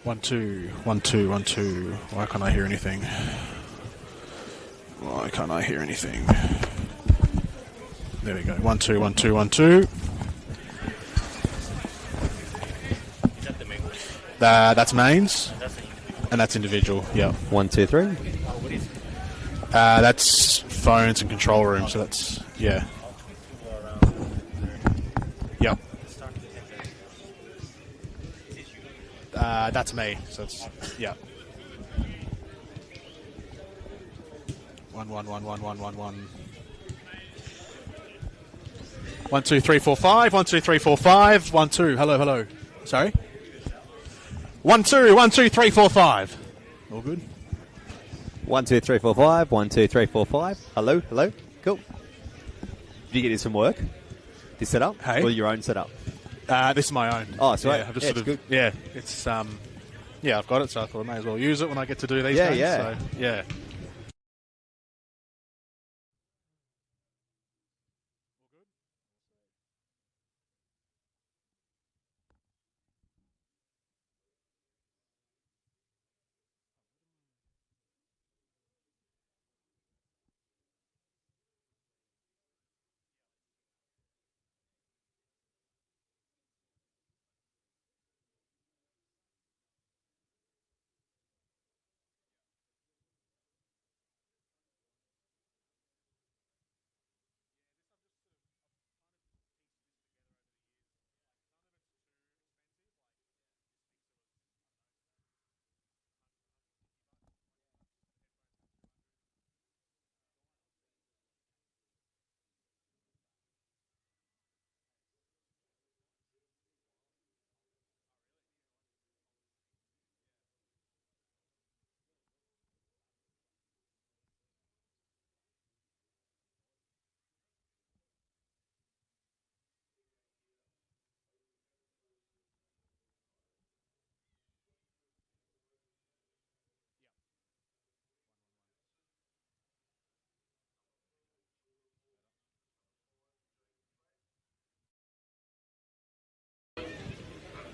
1 2 1 2 1 2. Why can't I hear anything? Why can't I hear anything? There we go. 1 2 1 2 1 2. Is that the main one? That's mains, That's the and that's individual. Yeah. 1 2 3. what is it? That's phones and control room. So that's yeah. Yep. That's me. So it's yeah. 1 1 1 1 1 1 1. 1 2 3 4 5. 1 2 3 4 5. 1 2. Hello, hello. Sorry. 1 2 1 2 3 4 5. All good. 1 2 3 4 5. 1 2 3 4 5. Hello, hello. Cool. Did you get this from work? This setup? Hey. Or your own setup? This is my own. Oh, sweet. Yeah, I've just Yeah, sort it's of, good. yeah, it's yeah, I've got it, so I thought I may as well use it when I get to do these Yeah, things. yeah. So, yeah.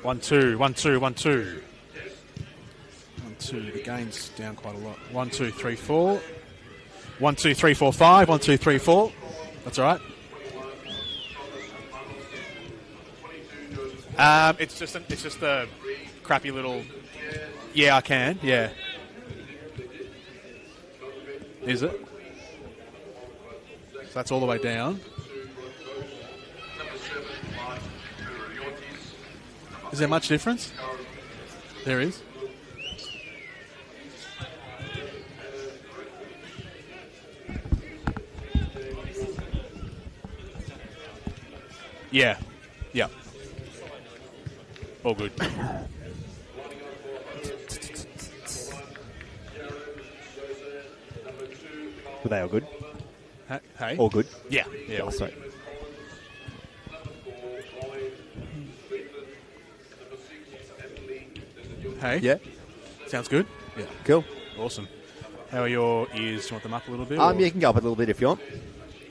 One two, 1 2 1 2. 1 2. The gain's down quite a lot. 1 2 3 4. 1 2 3 4 5. 1 2 3 4. That's all right. It's just a crappy little. Yeah, I can. Yeah. Is it? So that's all the way down. Is there much difference? There is. Yeah. Yeah. All good. Were they all good? Hey? All good? Yeah. Yeah. Oh, sweet. Hey? Yeah. Sounds good? Yeah. Cool. Awesome. How are your ears? Do you want them up a little bit? You can go up a little bit if you want.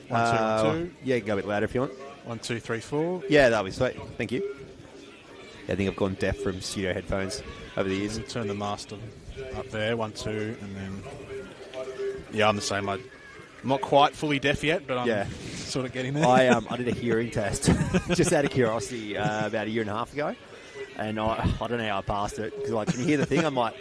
1 2 1 2. Yeah, you can go a bit louder if you want. 1 2 3 4. Yeah, that'll be sweet. Thank you. Yeah, I think I've gone deaf from studio headphones over the years. Turn the master up there. 1 2, and then. Yeah, I'm the same. I'm not quite fully deaf yet, but I'm sort of getting there. I did a hearing test just out of curiosity about a year and a half ago, and I don't know how I passed it because I can hear the thing. I'm like.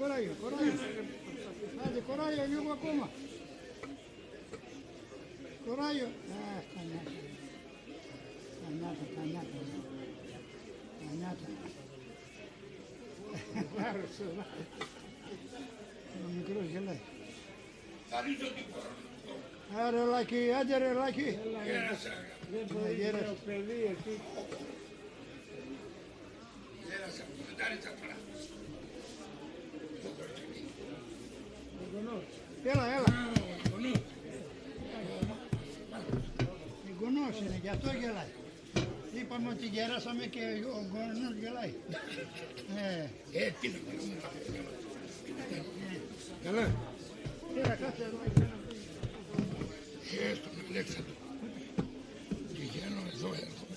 Coraggio, λίγο ακόμα. Coraggio. Κανιάτα. Άρρωσε. Ο μικρός γελάει. Άρε Λάκη, άντε ρε Λάκη. Γέρασα. Έλα. Γονός είναι, γι' αυτό γελάει. Είπαμε ότι γεράσαμε και ο γονός γελάει. Τι να κάνουμε. Καλά. Έλα, κάτσε εδώ. Έστω με Αλέξανδρο. Πηγαίνω εδώ έρχομαι.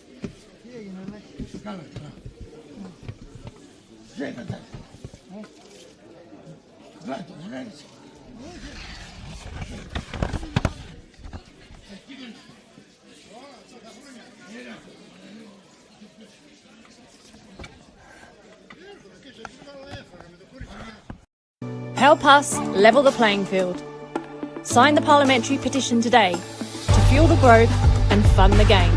Τι έγινε, Λάκη? Καλά. Δεν μετά. Βλάτο, δεν έρθει. Help us level the playing field. Sign the parliamentary petition today to fuel the growth and fund the game.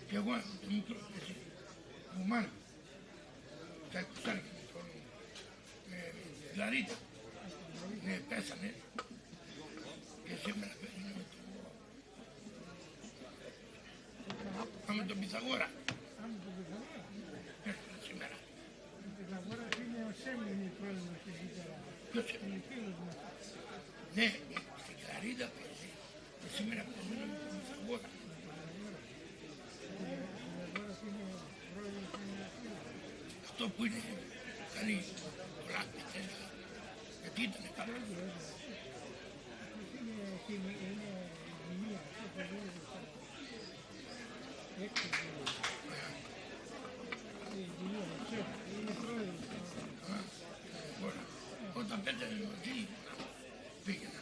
Και εγώ το μικρό μου μάνα τα κουστάρια λαρίτα πέσανε και σήμερα παίζουν με τον Πιθαγόρα σήμερα. Ο Πιθαγόρας είναι ο Σέμινη πρόεδρος της Ιτέρα. Ποιος είναι? Ναι, στην Κλαρίδα παίζει και σήμερα παίζουν με τον Πιθαγόρα. Αυτό που είναι κάνει πολλά παιδιά, γιατί ήταν καλά. Όταν πέτανε μαζί πήγαινα.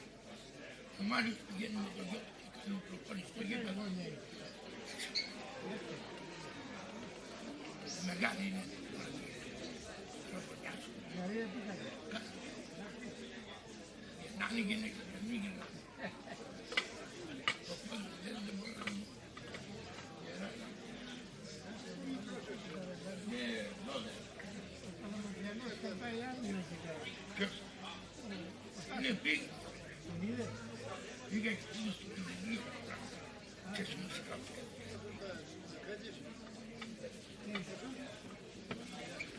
Ο Μάριος πηγαίνει με τον γιο του και κάνει προπόνηση στο γήπεδο. Μεγάλη είναι. Να είναι γυναίκα, να είναι γυναίκα. Δεν μπορώ να μου. Ποιος? Είναι πήγε. Πήγε και πήγε στην κοινωνία. Και στη μουσικά.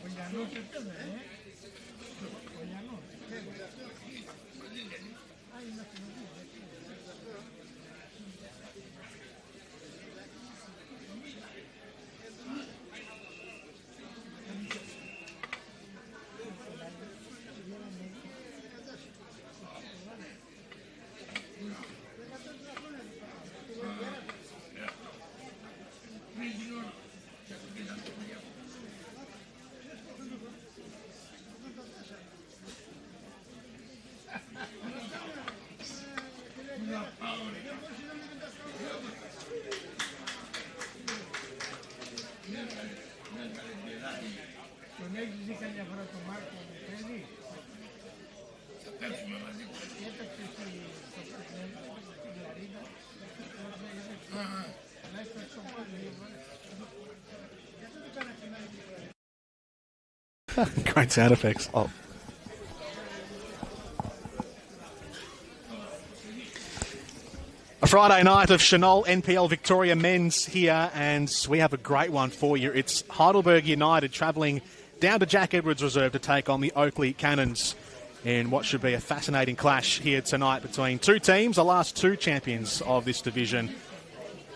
Ο Γιαννός έπαιρνε, Ο Γιαννός. Τον έχεις δει καμιά φορά τον Μάρκο να παίζει? Θα παίξουμε μαζί. Έταξε στην Λαρίδα. Αλλά έφταξε στον κόσμο δύο φορές. Γιατί το κάνατε να είναι? Great sound effects. Oh. A Friday night of Senol NPL Victoria men's here, and we have a great one for you. It's Heidelberg United travelling down to Jack Edwards Reserve to take on the Oakleigh Cannons in what should be a fascinating clash here tonight between two teams, the last two champions of this division.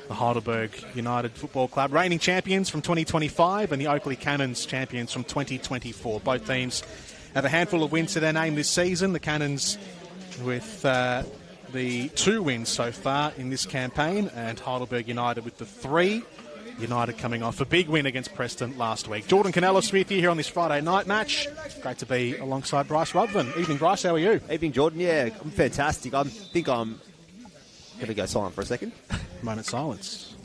The Heidelberg United Football Club, reigning champions from 2025, and the Oakleigh Cannons champions from 2024. Both teams have a handful of wins to their name this season. The Cannons with the 2 wins so far in this campaign, and Heidelberg United with the 3. United coming off a big win against Preston last week. Jordan Canellis with you here on this Friday night match. Great to be alongside Bryce Ruthven. Evening, Bryce. How are you? Evening, Jordan. Yeah, I'm fantastic. I think I'm going to go silent for a second. Moment silence.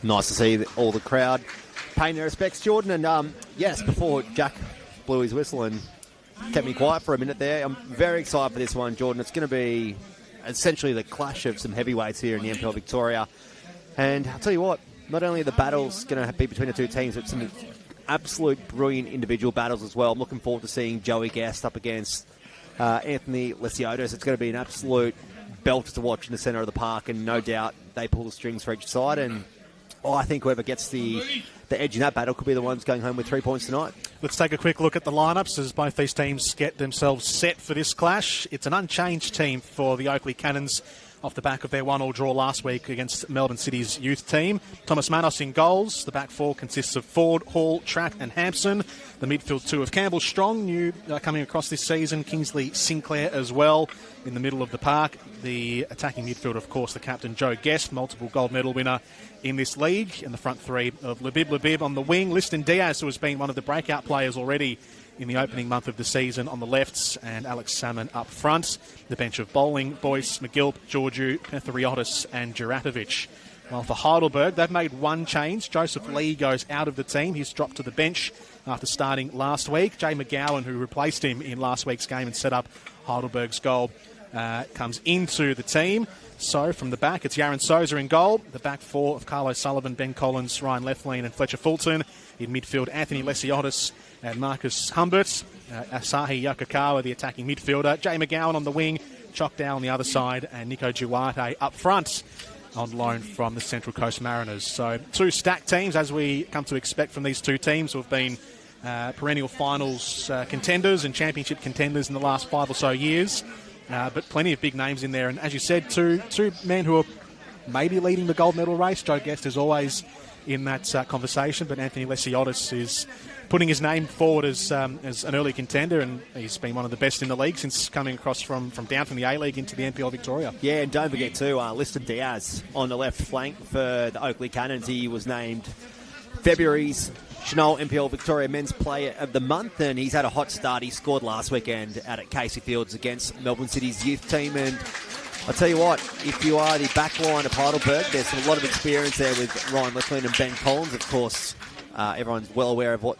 Nice to see all the crowd paying their respects, Jordan. And yes, before Jack blew his whistle and kept me quiet for a minute there, I'm very excited for this one, Jordan. It's going to be essentially the clash of some heavyweights here in the NPL Victoria. And I'll tell you what, not only are the battles going to be between the two teams, but some absolute brilliant individual battles as well. I'm looking forward to seeing Joey Guest up against Anthony Lesiotis. It's going to be an absolute belt to watch in the centre of the park, and no doubt they pull the strings for each side. And I think whoever gets the edge in that battle could be the ones going home with 3 points tonight. Let's take a quick look at the lineups as both these teams get themselves set for this clash. It's an unchanged team for the Oakleigh Cannons off the back of their 1-1 draw last week against Melbourne City's youth team. Thomas Manos in goals. The back 4 consists of Ford, Hall, Tratt and Hampson. The midfield 2 of Campbell Strong, new coming across this season. Kingsley Sinclair as well in the middle of the park. The attacking midfield, of course, the captain Joe Guest, multiple gold medal winner in this league. And the front 3 of Labib on the wing. Liston Diaz, who has been one of the breakout players already in the opening month of the season on the lefts, and Alex Salmon up front. The bench of Bowling, Boyce, McGilp, Georgiou, Petheriotis and Juratovic. Well, for Heidelberg, they've made one change. Joseph Lee goes out of the team. He's dropped to the bench after starting last week. Jay McGowan, who replaced him in last week's game and set up Heidelberg's goal, comes into the team. So from the back, it's Yaron Souza in goal. The back 4 of Carlos Sullivan, Ben Collins, Ryan Lefleen and Fletcher Fulton. In midfield, Anthony Lesiotis and Marcus Humbert. Asahi Yokokawa, the attacking midfielder. Jay McGowan on the wing. Chokdale on the other side. And Nico Duarte up front on loan from the Central Coast Mariners. So 2 stacked teams, as we come to expect from these 2 teams who have been perennial finals contenders and championship contenders in the last 5 or so years. But plenty of big names in there. And as you said, two men who are maybe leading the gold medal race. Joe Guest is always in that conversation, but Anthony Lesiotis is putting his name forward as an early contender, and he's been one of the best in the league since coming across from down from the A-League into the NPL Victoria. Yeah, and don't forget too, Liston Diaz on the left flank for the Oakleigh Cannons. He was named February's Senol NPL Victoria Men's Player of the Month, and he's had a hot start. He scored last weekend out at Casey Fields against Melbourne City's youth team. And I'll tell you what, if you are the back line of Heidelberg, there's a lot of experience there with Ryan Lefleen and Ben Collins. Of course, everyone's well aware of what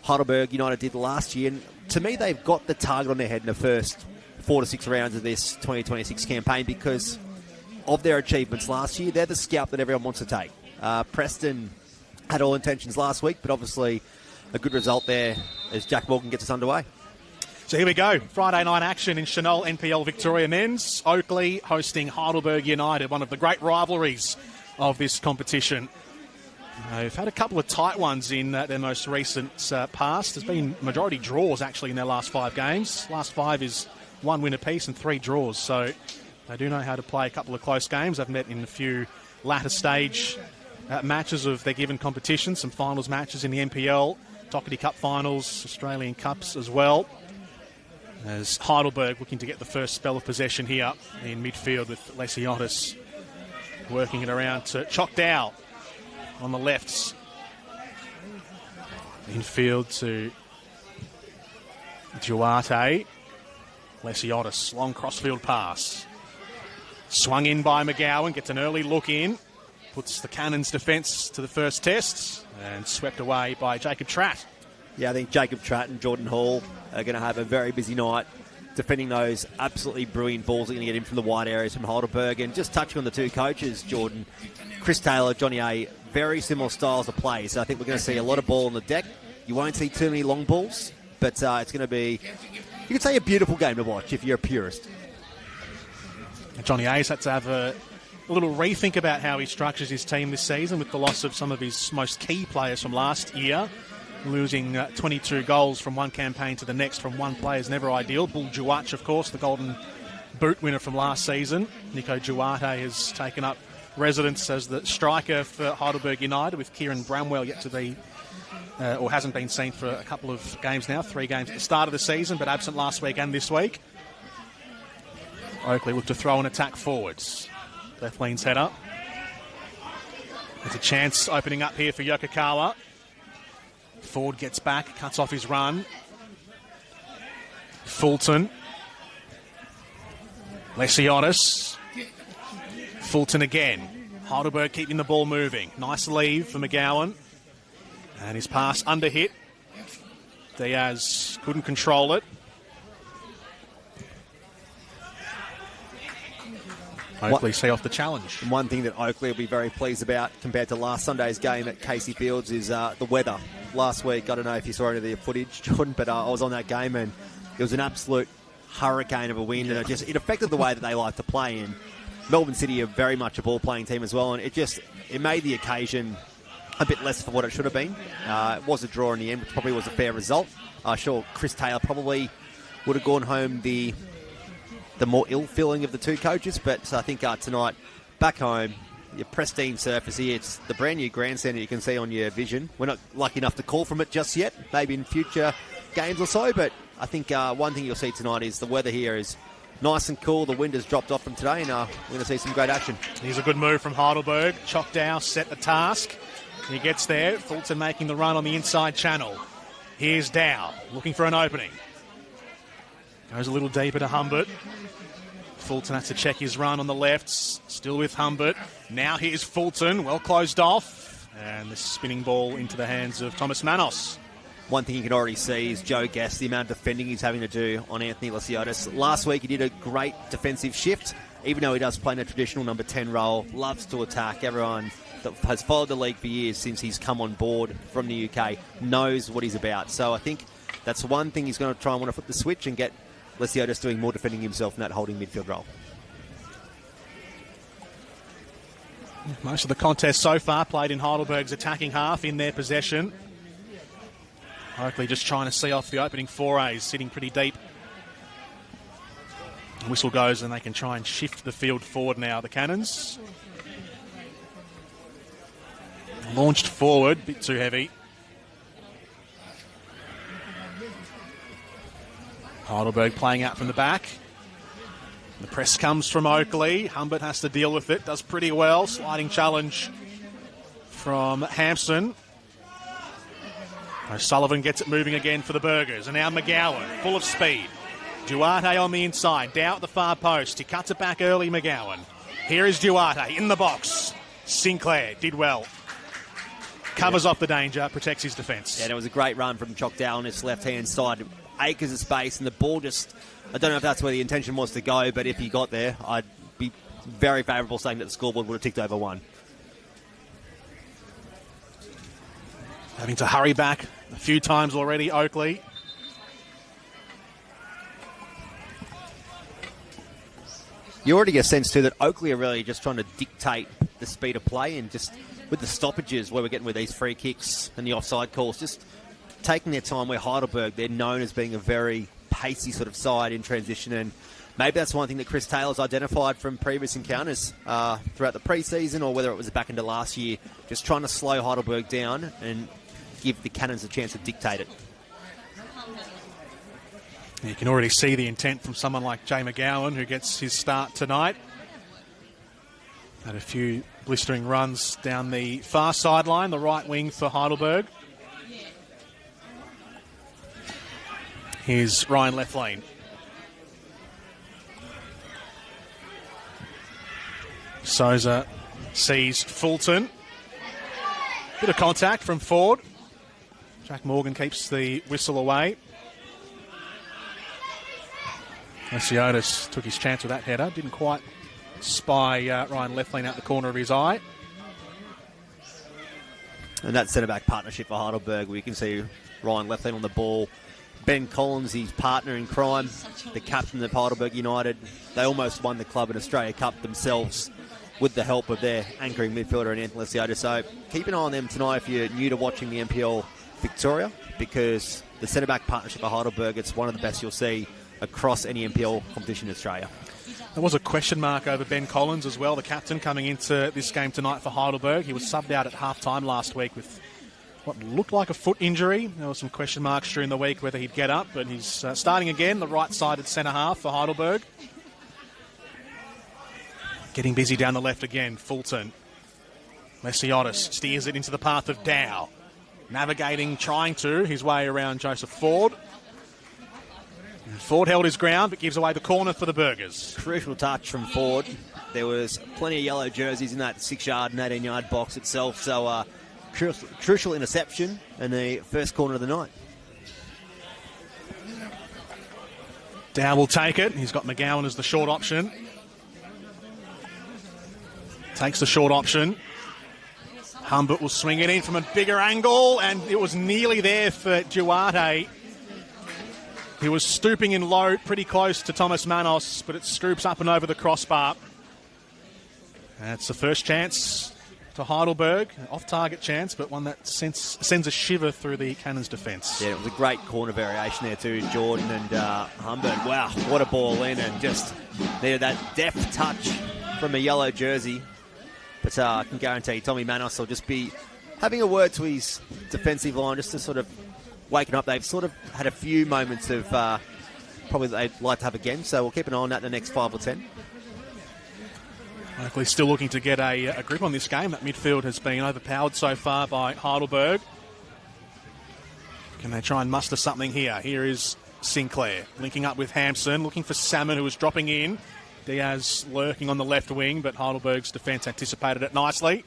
Heidelberg United did last year. And to me, they've got the target on their head in the first 4 to 6 rounds of this 2026 campaign because of their achievements last year. They're the scalp that everyone wants to take. Preston had all intentions last week, but obviously a good result there as Jack Morgan gets us underway. So here we go. Friday night action in Senol NPL Victoria Men's. Oakleigh hosting Heidelberg United, one of the great rivalries of this competition. They've had a couple of tight ones in their most recent past. There's been majority draws actually in their last 5 games. Last 5 is 1 win apiece and 3 draws. So they do know how to play a couple of close games. They've met in a few latter stage matches of their given competition, some finals matches in the NPL, Doherty Cup finals, Australian Cups as well. As Heidelberg looking to get the first spell of possession here in midfield with Lesiotis working it around to Chokdale on the lefts. Infield to Duarte. Lesiotis, long crossfield pass. Swung in by McGowan, gets an early look in. Puts the Cannons' defence to the first test and swept away by Jacob Tratt. Yeah, I think Jacob Tratt and Jordan Hall are going to have a very busy night defending those absolutely brilliant balls that are going to get in from the wide areas from Heidelberg. And just touching on the 2 coaches, Jordan, Chris Taylor, Johnny A, very similar styles of play. So I think we're going to see a lot of ball on the deck. You won't see too many long balls, but it's going to be, you could say, a beautiful game to watch if you're a purist. Johnny Hayes had to have a little rethink about how he structures his team this season with the loss of some of his most key players from last year. Losing 22 goals from one campaign to the next from one player is never ideal. Bull Juach, of course, the Golden Boot winner from last season. Nico Duarte has taken up residence as the striker for Heidelberg United, with Kieran Bramwell yet to be, or hasn't been seen for a couple of games now, 3 games at the start of the season, but absent last week and this week. Oakleigh look to throw an attack forwards. Left lean's header. There's a chance opening up here for Yokokawa. Ford gets back, cuts off his run. Fulton. Lesiotis. Fulton again. Heidelberg keeping the ball moving. Nice leave for McGowan. And his pass under hit. Diaz couldn't control it. Oakleigh see off the challenge. And one thing that Oakleigh will be very pleased about compared to last Sunday's game at Casey Fields is the weather. Last week, I don't know if you saw any of the footage, Jordan, but I was on that game and it was an absolute hurricane of a wind, and it affected the way that they like to play. And Melbourne City are very much a ball-playing team as well, and it made the occasion a bit less for what it should have been. It was a draw in the end, which probably was a fair result. Sure, Chris Taylor probably would have gone home the more ill-feeling of the two coaches, but I think tonight, back home, your pristine surface here, it's the brand new grandstand that you can see on your vision. We're not lucky enough to call from it just yet, maybe in future games or so, but I think one thing you'll see tonight is the weather here is nice and cool. The wind has dropped off from today, and we're going to see some great action. Here's a good move from Heidelberg. Choctaw set the task. He gets there. Fulton making the run on the inside channel. Here's Dow looking for an opening. Goes a little deeper to Humbert. Fulton has to check his run on the left. Still with Humbert. Now here's Fulton. Well closed off. And the spinning ball into the hands of Thomas Manos. One thing you can already see is Joe Guest, the amount of defending he's having to do on Anthony Lesiotis. Last week he did a great defensive shift, even though he does play in a traditional number 10 role, loves to attack. Everyone that has followed the league for years since he's come on board from the UK knows what he's about. So I think that's one thing he's going to try and want to flip the switch and get Lesiotis doing more defending himself in that holding midfield role. Most of the contest so far played in Heidelberg's attacking half in their possession. Oakleigh just trying to see off the opening forays, sitting pretty deep. Whistle goes and they can try and shift the field forward now, the Cannons. Launched forward, a bit too heavy. Heidelberg playing out from the back. The press comes from Oakleigh. Humbert has to deal with it, does pretty well. Sliding challenge from Hampson. O'Sullivan gets it moving again for the Burgers. And now McGowan, full of speed. Duarte on the inside, Dow at the far post. He cuts it back early, McGowan. Here is Duarte in the box. Sinclair did well. Covers off the danger, protects his defence. Yeah, it was a great run from Choctaw on his left-hand side. Acres of space, and the ball just... I don't know if that's where the intention was to go, but if he got there, I'd be very favourable saying that the scoreboard would have ticked over 1. Having to hurry back a few times already, Oakleigh. You already get a sense, too, that Oakleigh are really just trying to dictate the speed of play, and just with the stoppages where we're getting with these free kicks and the offside calls, just taking their time, where Heidelberg, they're known as being a very pacey sort of side in transition, and maybe that's one thing that Chris Taylor's identified from previous encounters throughout the pre-season, or whether it was back into last year, just trying to slow Heidelberg down and give the Cannons a chance to dictate it. You can already see the intent from someone like Jay McGowan, who gets his start tonight. Had a few blistering runs down the far sideline, the right wing for Heidelberg. Here's Ryan Leflane. Souza sees Fulton. Bit of contact from Ford. Jack Morgan keeps the whistle away. Lesiotis took his chance with that header. Didn't quite spy Ryan Leflane out the corner of his eye. And that centre-back partnership for Heidelberg, where you can see Ryan Leflin on the ball. Ben Collins, his partner in crime, the captain of Heidelberg United. They almost won the Club and Australia Cup themselves with the help of their anchoring midfielder, Anthony Leciota. So keep an eye on them tonight if you're new to watching the NPL Victoria, because the centre-back partnership of Heidelberg, it's one of the best you'll see across any NPL competition in Australia. There was a question mark over Ben Collins as well, the captain coming into this game tonight for Heidelberg. He was subbed out at half-time last week with what looked like a foot injury. There were some question marks during the week whether he'd get up, but he's starting again, the right-sided centre-half for Heidelberg. Getting busy down the left again, Fulton. Lesiotis steers it into the path of Dow. Navigating, trying to, his way around Joseph Ford. And Ford held his ground, but gives away the corner for the Burgers. Crucial touch from Ford. There was plenty of yellow jerseys in that 6-yard and 18-yard box itself, so crucial interception in the first corner of the night. Dow will take it. He's got McGowan as the short option. Takes the short option. Humbert will swing it in from a bigger angle, and it was nearly there for Duarte. He was stooping in low, pretty close to Thomas Manos, but it scoops up and over the crossbar. That's the first chance to Heidelberg, an off-target chance, but one that sends a shiver through the Cannons' defence. Yeah, it was a great corner variation there too, Jordan and Humbert. Wow, what a ball in, and just needed that deft touch from a yellow jersey. But I can guarantee Tommy Manos will just be having a word to his defensive line just to sort of waken up. They've sort of had a few moments of probably they'd like to have again, so we'll keep an eye on that in the next 5 or 10. Oakleigh still looking to get a grip on this game. That midfield has been overpowered so far by Heidelberg. Can they try and muster something here? Here is Sinclair linking up with Hampson, looking for Salmon, who was dropping in. Diaz lurking on the left wing, but Heidelberg's defence anticipated it nicely.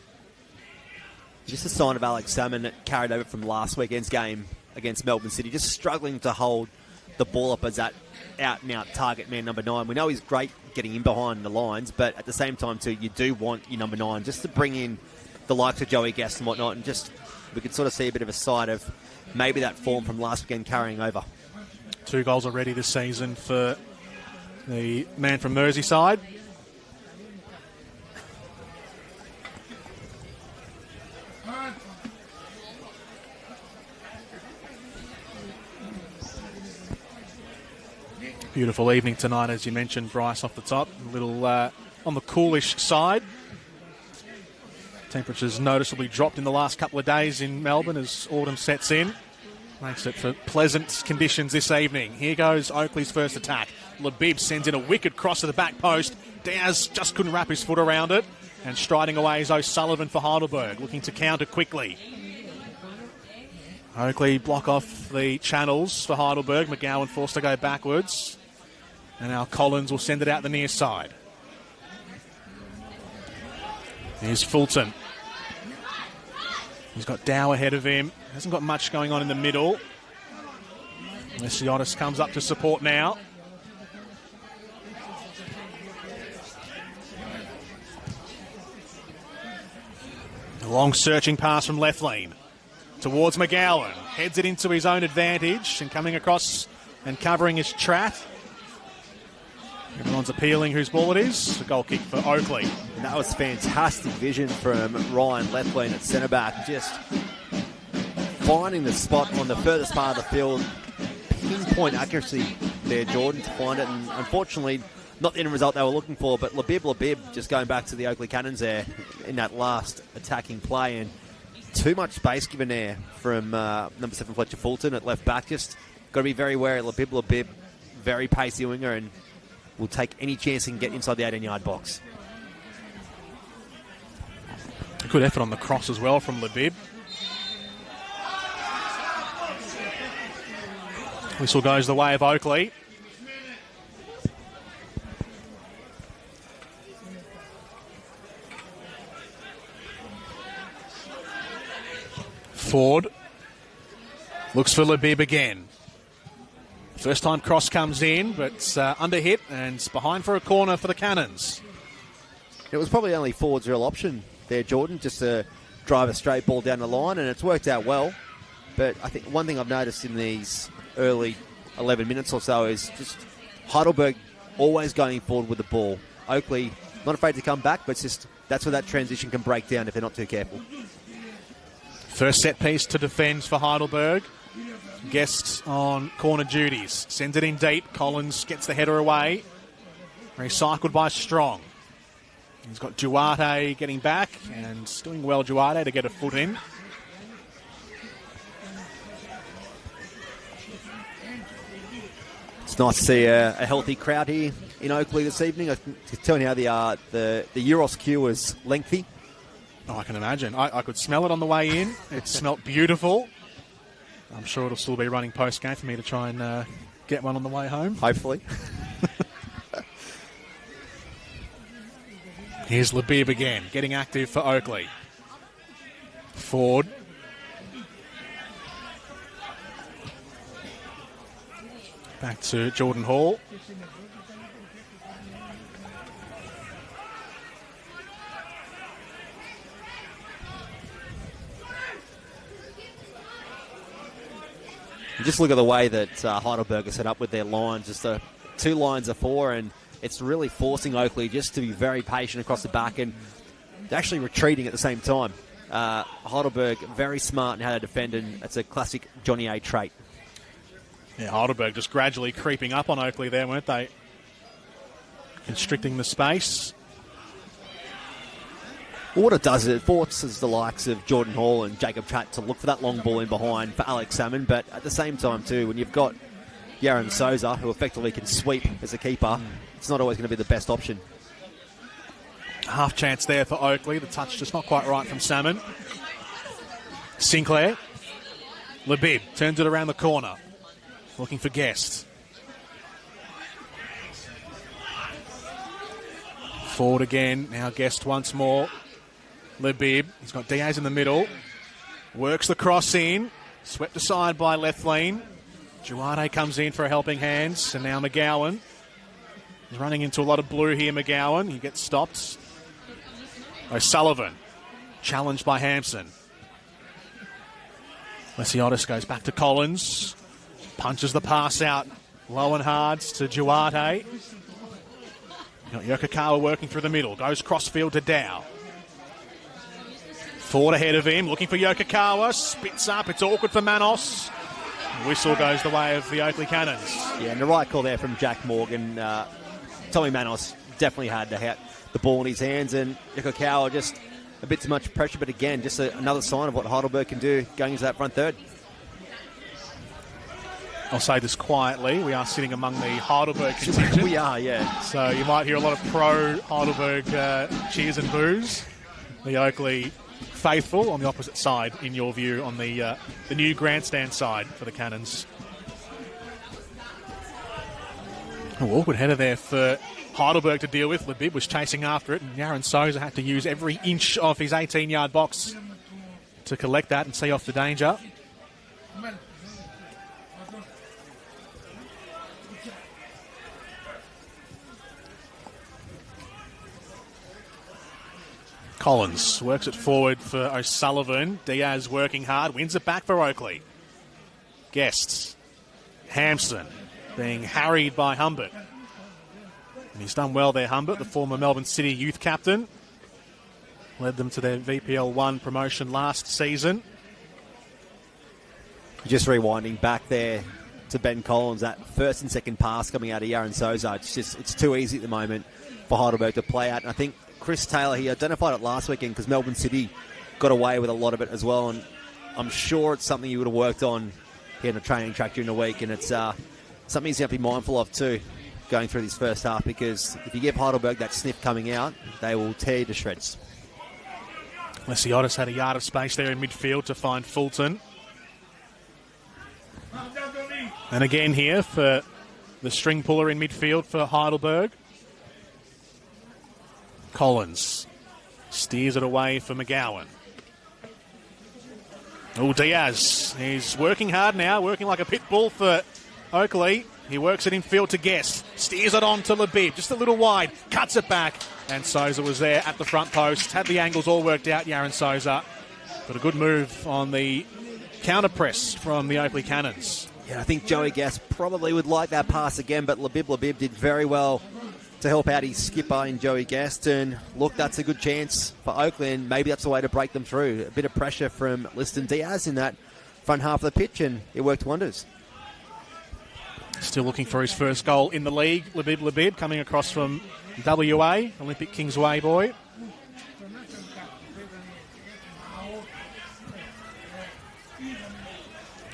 Just a sign of Alex Salmon that carried over from last weekend's game against Melbourne City, just struggling to hold the ball up as that out-and-out target man number 9. We know he's great getting in behind the lines, but at the same time too, you do want your number 9 just to bring in the likes of Joey Guest and whatnot, and just we could sort of see a bit of a side of maybe that form from last weekend carrying over. 2 goals already this season for the man from Merseyside. Beautiful evening tonight, as you mentioned, Bryce, off the top. A little on the coolish side. Temperatures noticeably dropped in the last couple of days in Melbourne as autumn sets in. Makes it for pleasant conditions this evening. Here goes Oakleigh's first attack. Labib sends in a wicked cross to the back post. Diaz just couldn't wrap his foot around it. And striding away is O'Sullivan for Heidelberg, looking to counter quickly. Oakleigh block off the channels for Heidelberg. McGowan forced to go backwards. And now Collins will send it out the near side. Here's Fulton. He's got Dow ahead of him. Hasn't got much going on in the middle. Lesiotis comes up to support now. A long searching pass from Leflin towards McGowan. Heads it into his own advantage and coming across and covering his trap. Everyone's appealing whose ball it is. A goal kick for Oakleigh. And that was fantastic vision from Ryan Leflin at centre-back. Just finding the spot on the furthest part of the field. Pinpoint accuracy there, Jordan, to find it. And unfortunately, not the end result they were looking for, but Labib just going back to the Oakleigh Cannons there in that last attacking play. And too much space given there from number 7 Fletcher Fulton at left back. Just got to be very wary. Labib, very pacey winger, and will take any chance he can get inside the 18-yard box. A good effort on the cross as well from Labib. Whistle goes the way of Oakleigh. Ford looks for Labib again. First time cross comes in, but under hit and behind for a corner for the Cannons. It was probably only Ford's real option there, Jordan, just to drive a straight ball down the line, and it's worked out well. But I think one thing I've noticed in these early 11 minutes or so is just Heidelberg always going forward with the ball. Oakleigh not afraid to come back, but it's just that's where that transition can break down if they're not too careful. First set piece to defend for Heidelberg. Guests on corner duties. Sends it in deep. Collins gets the header away. Recycled by Strong. He's got Duarte getting back, and doing well, Duarte, to get a foot in. It's nice to see a healthy crowd here in Oakleigh this evening. I can tell you how the Euros queue was lengthy. Oh, I can imagine. I could smell it on the way in. It smelt beautiful. I'm sure it'll still be running post-game for me to try and get one on the way home. Hopefully. Here's Labib again, getting active for Oakleigh. Ford. Back to Jordan Hall. Just look at the way that Heidelberg is set up with their lines. Just 2 lines of 4, and it's really forcing Oakleigh just to be very patient across the back, and they're actually retreating at the same time. Heidelberg, very smart in how to defend, and it's a classic Johnny A trait. Yeah, Heidelberg just gradually creeping up on Oakleigh there, weren't they? Constricting the space. Well, what it does is it forces the likes of Jordan Hall and Jacob Tratt to look for that long ball in behind for Alex Salmon, but at the same time too, when you've got Yaron Souza, who effectively can sweep as a keeper, it's not always going to be the best option. Half chance there for Oakleigh. The touch just not quite right from Salmon. Sinclair. Labib turns it around the corner. Looking for Guest. Forward again. Now Guest once more. Labib. He's got Diaz in the middle. Works the cross in. Swept aside by Lethlean. Duarte comes in for a helping hand. And now McGowan. He's running into a lot of blue here, McGowan. He gets stopped. O'Sullivan. Challenged by Hampson. Lesiotis goes back to Collins. Punches the pass out low and hard to Duarte. Got Yokokawa working through the middle. Goes crossfield to Dow. Ford ahead of him, looking for Yokokawa. Spits up. It's awkward for Manos. Whistle goes the way of the Oakleigh Cannons. Yeah, and the right call there from Jack Morgan. Tommy Manos definitely had the ball in his hands, and Yokokawa just a bit too much pressure, but again, just another sign of what Heidelberg can do going into that front third. I'll say this quietly. We are sitting among the Heidelberg contingent. We are, yeah. So you might hear a lot of pro-Heidelberg cheers and boos. The Oakleigh faithful on the opposite side, in your view, on the new grandstand side for the Cannons. A awkward header there for Heidelberg to deal with. Labib was chasing after it, and Yaron Souza had to use every inch of his 18-yard box to collect that and see off the danger. Collins works it forward for O'Sullivan. Diaz working hard, wins it back for Oakleigh. Guests. Hampson being harried by Humbert. And he's done well there, Humbert, the former Melbourne City youth captain. Led them to their VPL 1 promotion last season. Just rewinding back there to Ben Collins, that first and second pass coming out of Yaron Souza. It's too easy at the moment for Heidelberg to play out. And I think Chris Taylor, he identified it last weekend because Melbourne City got away with a lot of it as well. And I'm sure it's something he would have worked on here in the training track during the week. And it's something he's going to be mindful of too going through this first half, because if you give Heidelberg that sniff coming out, they will tear you to shreds. Lesiotis had a yard of space there in midfield to find Fulton. And again here for the string puller in midfield for Heidelberg. Collins steers it away for McGowan. Oh, Diaz. He's working hard now, working like a pit bull for Oakleigh. He works it in field to Guest. Steers it on to Labib. Just a little wide. Cuts it back. And Souza was there at the front post. Had the angles all worked out, Yaron Souza. But a good move on the counter press from the Oakleigh Cannons. Yeah, I think Joey Guest probably would like that pass again, but Labib did very well to help out his skipper in Joey Guest. And look, that's a good chance for Oakleigh, and maybe that's the way to break them through. A bit of pressure from Liston Diaz in that front half of the pitch, and it worked wonders. Still looking for his first goal in the league. Labib coming across from WA, Olympic Kingsway boy.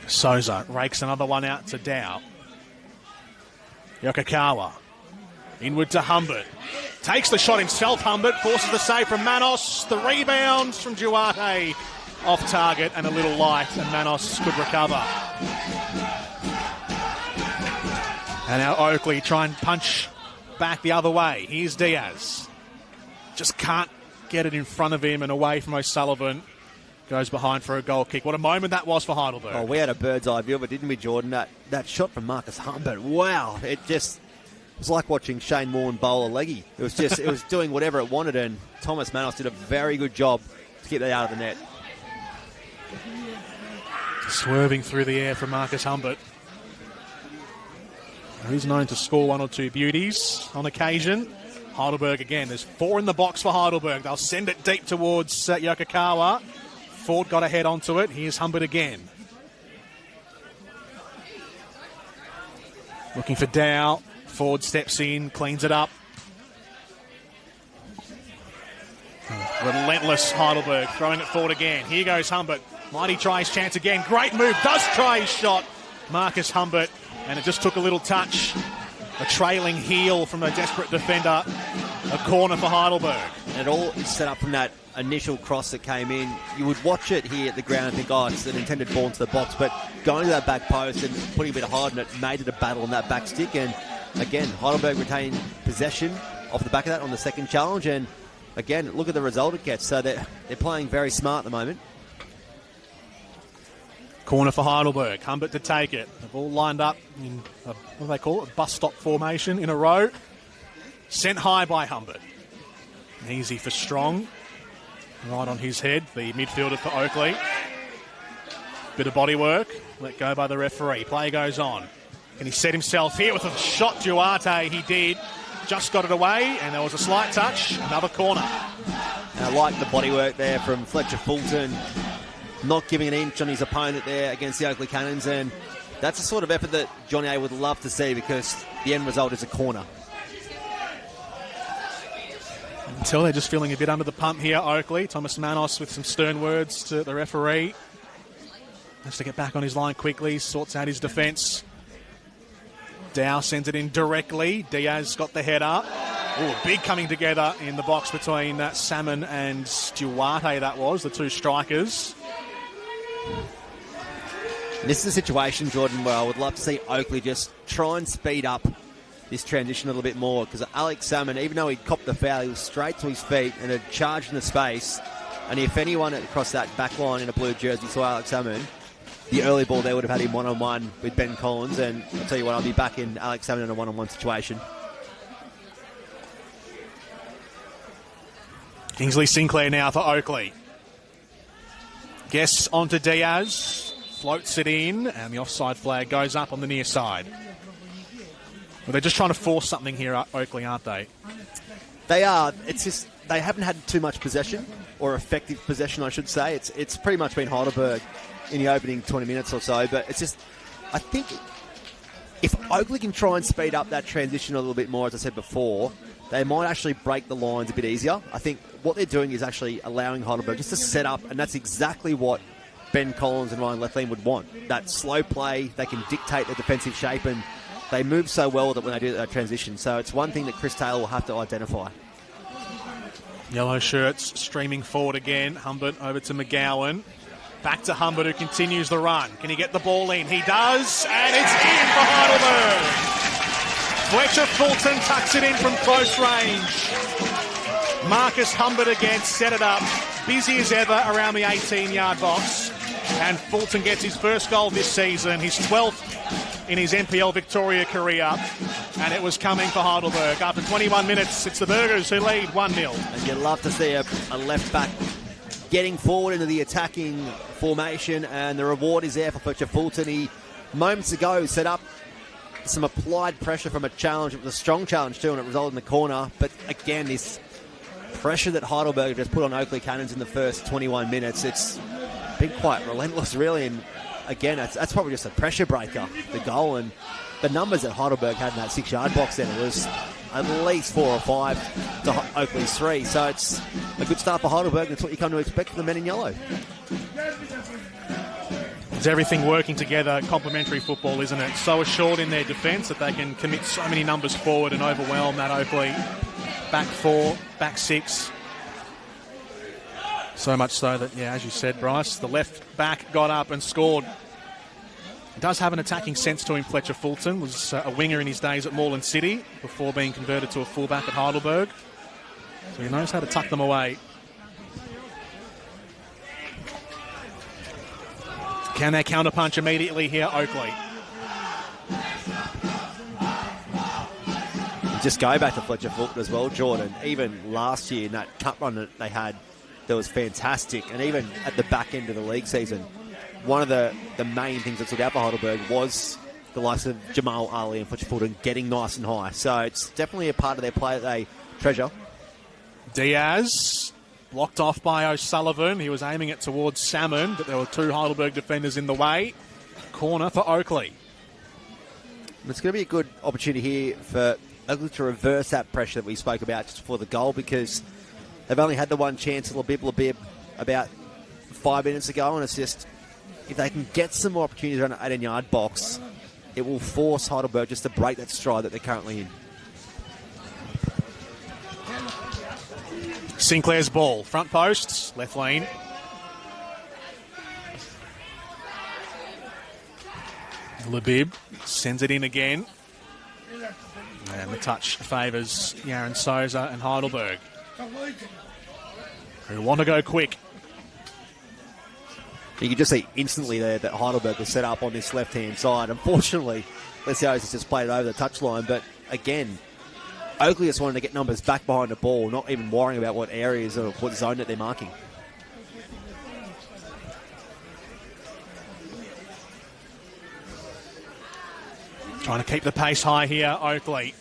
Souza rakes another one out to Dow. Yokokawa. Inward to Humbert. Takes the shot himself, Humbert. Forces the save from Manos. The rebound from Duarte. Off target and a little light, and Manos could recover. And now Oakleigh try and punch back the other way. Here's Diaz. Just can't get it in front of him and away from O'Sullivan. Goes behind for a goal kick. What a moment that was for Heidelberg. Oh, we had a bird's eye view of it, didn't we, Jordan? That shot from Marcus Humbert. Wow. It was like watching Shane Warne bowl a leggy. It was doing whatever it wanted, and Thomas Manos did a very good job to get that out of the net. Swerving through the air from Marcus Humbert. He's known to score one or two beauties on occasion. Heidelberg again. There's 4 in the box for Heidelberg. They'll send it deep towards Yokokawa. Ford got a head onto it. Here's Humbert again. Looking for Dow. Ford steps in, cleans it up. Relentless Heidelberg throwing it forward again. Here goes Humbert. Might he try his chance again? Great move. Does try his shot. Marcus Humbert. And it just took a little touch. A trailing heel from a desperate defender. A corner for Heidelberg. And it all is set up from that initial cross that came in. You would watch it here at the ground and think, oh, it's an intended ball into the box. But going to that back post and putting a bit of height on it made it a battle on that back stick. And again, Heidelberg retained possession off the back of that on the second challenge. And again, look at the result it gets. So they're playing very smart at the moment. Corner for Heidelberg. Humbert to take it. They've all lined up in, what do they call it? A bus stop formation in a row. Sent high by Humbert. Easy for Strong. Right on his head, the midfielder for Oakleigh. Bit of body work. Let go by the referee. Play goes on. Can he set himself here with a shot? Duarte, he did. Just got it away, and there was a slight touch. Another corner. And I like the body work there from Fletcher Fulton. Not giving an inch on his opponent there against the Oakleigh Cannons, and that's the sort of effort that Johnny A would love to see, because the end result is a corner. Until they're just feeling a bit under the pump here, Oakleigh. Thomas Manos with some stern words to the referee. Has to get back on his line quickly, sorts out his defence. Dow sends it in directly. Diaz got the header. Oh, big coming together in the box between Salmon and Duarte, that was, the two strikers. This is a situation, Jordan, where I would love to see Oakleigh just try and speed up this transition a little bit more, because Alex Salmon, even though he'd copped the foul, he was straight to his feet and had charged in the space. And if anyone across that back line in a blue jersey saw Alex Salmon, the early ball there would have had him one-on-one with Ben Collins. And I'll tell you what, I'll be back in Alex Salmon in a one-on-one situation. Kingsley Sinclair now for Oakleigh. Guess onto Diaz. Floats it in, and the offside flag goes up on the near side. Well, they're just trying to force something here at Oakleigh, aren't they? They are. It's just they haven't had too much possession, or effective possession, I should say. It's pretty much been Heidelberg in the opening 20 minutes or so, but it's just, I think if Oakleigh can try and speed up that transition a little bit more, as I said before, they might actually break the lines a bit easier. I think what they're doing is actually allowing Heidelberg just to set up, and that's exactly what Ben Collins and Ryan Lethlean would want. That slow play, they can dictate the defensive shape, and they move so well that when they do that transition. So it's one thing that Chris Taylor will have to identify. Yellow shirts streaming forward again. Humbert over to McGowan. Back to Humbert, who continues the run. Can he get the ball in? He does, and it's in for Heidelberg. Fletcher Fulton tucks it in from close range. Marcus Humbert again set it up. Busy as ever around the 18-yard box. And Fulton gets his first goal this season, his 12th in his NPL Victoria career. And it was coming for Heidelberg. After 21 minutes, it's the Burgers who lead 1-0. And you'd love to see a left back getting forward into the attacking formation, and the reward is there for Fletcher Fulton. He, moments ago, set up some applied pressure from a challenge. It was a strong challenge too, and it resulted in the corner. But again, this pressure that Heidelberg just put on Oakleigh Cannons in the first 21 minutes, it's been quite relentless, really. And again, that's probably just a pressure breaker, the goal. And the numbers that Heidelberg had in that 6-yard box then, it was at least 4 or 5 to Oakleigh's 3. So it's a good start for Heidelberg, and it's what you come to expect from the men in yellow. It's everything working together, complementary football, isn't it? So assured in their defence that they can commit so many numbers forward and overwhelm that Oakleigh back 4, back 6. So much so that, yeah, as you said, Bryce, the left back got up and scored. He does have an attacking sense to him, Fletcher Fulton. Was a winger in his days at Moreland City before being converted to a fullback at Heidelberg. So he knows how to tuck them away. Can they counterpunch immediately here, Oakleigh? Just go back to Fletcher Fulton as well, Jordan. Even last year in that cup run that they had, that was fantastic. And even at the back end of the league season, one of the main things that stood out for Heidelberg was the likes of Jamal Ali and Fletcher Fulton getting nice and high. So it's definitely a part of their play that they treasure. Diaz blocked off by O'Sullivan. He was aiming it towards Salmon, but there were 2 Heidelberg defenders in the way. Corner for Oakleigh. It's going to be a good opportunity here for Oakleigh to reverse that pressure that we spoke about just before the goal, because they've only had the one chance, Labib, about 5 minutes ago, and it's just, if they can get some more opportunities around the 18-yard box, it will force Heidelberg just to break that stride that they're currently in. Sinclair's ball, front posts, left lane. Labib sends it in again. And the touch favours Yaron Souza and Heidelberg, who want to go quick. You can just see instantly there that Heidelberg was set up on this left-hand side. Unfortunately, Lesios has just played it over the touchline. But again, Oakleigh just wanted to get numbers back behind the ball, not even worrying about what areas or what zone that they're marking. Trying to keep the pace high here, Oakleigh.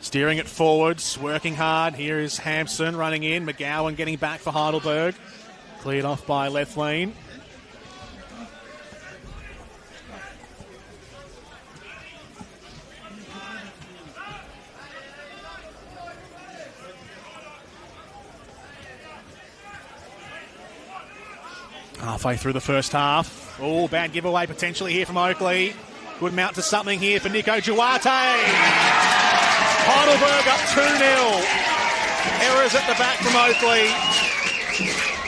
Steering it forwards, working hard. Here is Hampson running in. McGowan getting back for Heidelberg. Cleared off by left lane. Halfway through the first half. Oh, bad giveaway potentially here from Oakleigh. Good mount to something here for Nico Duarte. Heidelberg up 2-0. Errors at the back from Oakleigh.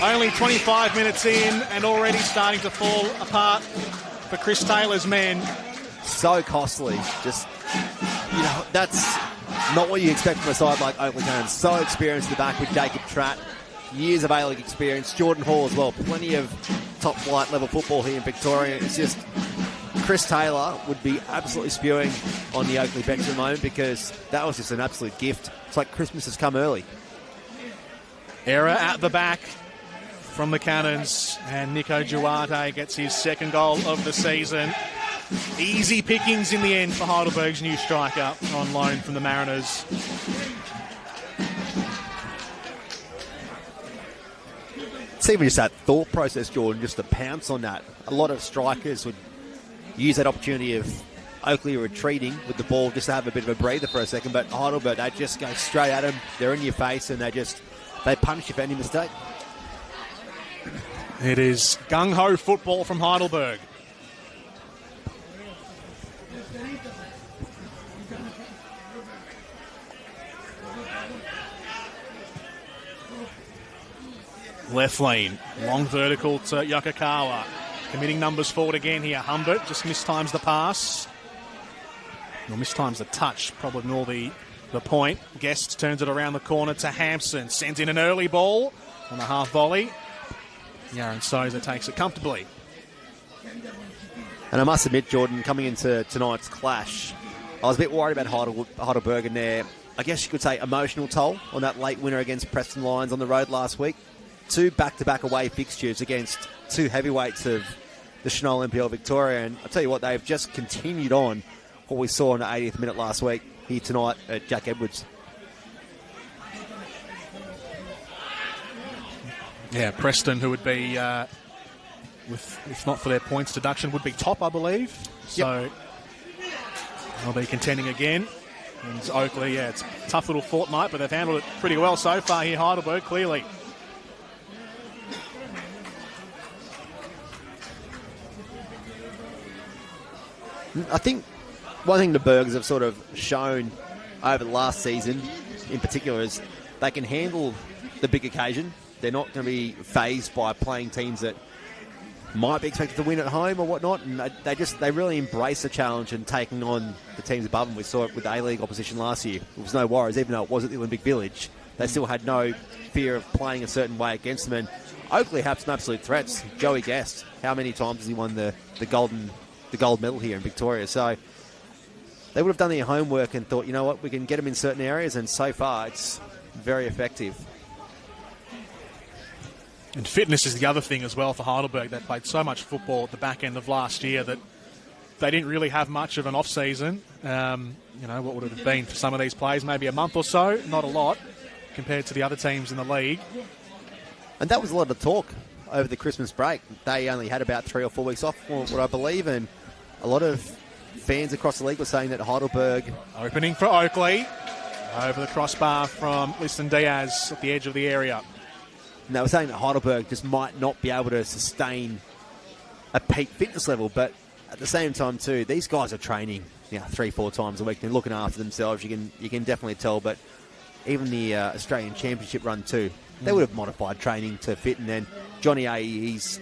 Only 25 minutes in and already starting to fall apart for Chris Taylor's men. So costly. Just, that's not what you expect from a side like Oakleigh Cannons. So experienced at the back with Jacob Tratt. Years of A-League experience. Jordan Hall as well. Plenty of top flight level football here in Victoria. It's just, Chris Taylor would be absolutely spewing on the Oakleigh bench at the moment, because that was just an absolute gift. It's like Christmas has come early. Error at the back from the Cannons, and Nico Duarte gets his second goal of the season. Easy pickings in the end for Heidelberg's new striker on loan from the Mariners. It's even just that thought process, Jordan, just to pounce on that. A lot of strikers would use that opportunity of Oakleigh retreating with the ball just to have a bit of a breather for a second, but Heidelberg, they just go straight at them. They're in your face, and they punish you for any mistake. It is gung-ho football from Heidelberg. Left lane, long vertical to Yokokawa. Committing numbers forward again here. Humbert just mistimes the pass. Or mistimes the touch, probably ignore the point. Guest turns it around the corner to Hampson. Sends in an early ball on the half volley. Yaron Souza takes it comfortably. And I must admit, Jordan, coming into tonight's clash, I was a bit worried about Heidelberg and their, I guess you could say, emotional toll on that late winner against Preston Lions on the road last week. 2 back-to-back away fixtures against 2 heavyweights of the Senol NPL Victoria, and I'll tell you what, they've just continued on what we saw in the 80th minute last week here tonight at Jack Edwards. Yeah, Preston, who would be, if not for their points deduction, would be top, I believe. So they'll be contending again. And Oakleigh, it's a tough little fortnight, but they've handled it pretty well so far here, Heidelberg, clearly. I think one thing the Burgers have sort of shown over the last season in particular is they can handle the big occasion. They're not going to be fazed by playing teams that might be expected to win at home or whatnot, and they really embrace the challenge and taking on the teams above them. We saw it with the A-League opposition last year. It was no worries, even though it was at the Olympic Village. They still had no fear of playing a certain way against them, and Oakleigh have some absolute threats. Joey Guest, how many times has he won the gold medal here in Victoria? So they would have done their homework and thought, you know what, we can get them in certain areas, and so far it's very effective. And fitness is the other thing as well for Heidelberg. They played so much football at the back end of last year that they didn't really have much of an off-season. What would it have been for some of these players? Maybe a month or so, not a lot, compared to the other teams in the league. And that was a lot of talk over the Christmas break. They only had about 3 or 4 weeks off, what I believe, and a lot of fans across the league were saying that Heidelberg... Opening for Oakleigh, over the crossbar from Liston Diaz at the edge of the area. And they were saying that Heidelberg just might not be able to sustain a peak fitness level, but at the same time too, these guys are training 3-4 times a week. They're looking after themselves. You can definitely tell. But even the Australian Championship run too, they would have modified training to fit. And then Johnny A, he's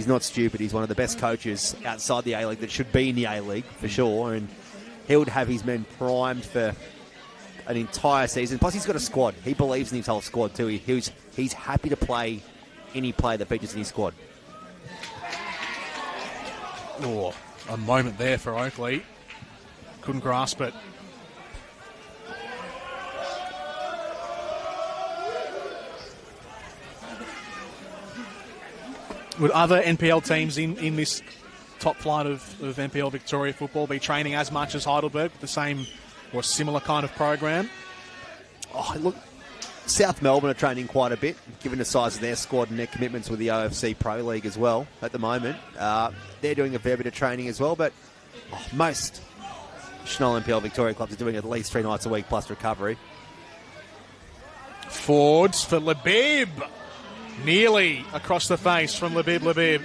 not stupid. He's one of the best coaches outside the A-League that should be in the A-League for sure. And he would have his men primed for an entire season. Plus, he's got a squad. He believes in his whole squad too. He's happy to play any player that features in his squad. Oh, a moment there for Oakleigh. Couldn't grasp it. Would other NPL teams in this top flight of NPL Victoria football be training as much as Heidelberg with the same or similar kind of program? Oh, look, South Melbourne are training quite a bit, given the size of their squad and their commitments with the OFC Pro League as well at the moment. They're doing a fair bit of training as well, but most Senol NPL Victoria clubs are doing at least 3 nights a week plus recovery. Forwards for Labib. Nearly across the face from Labib.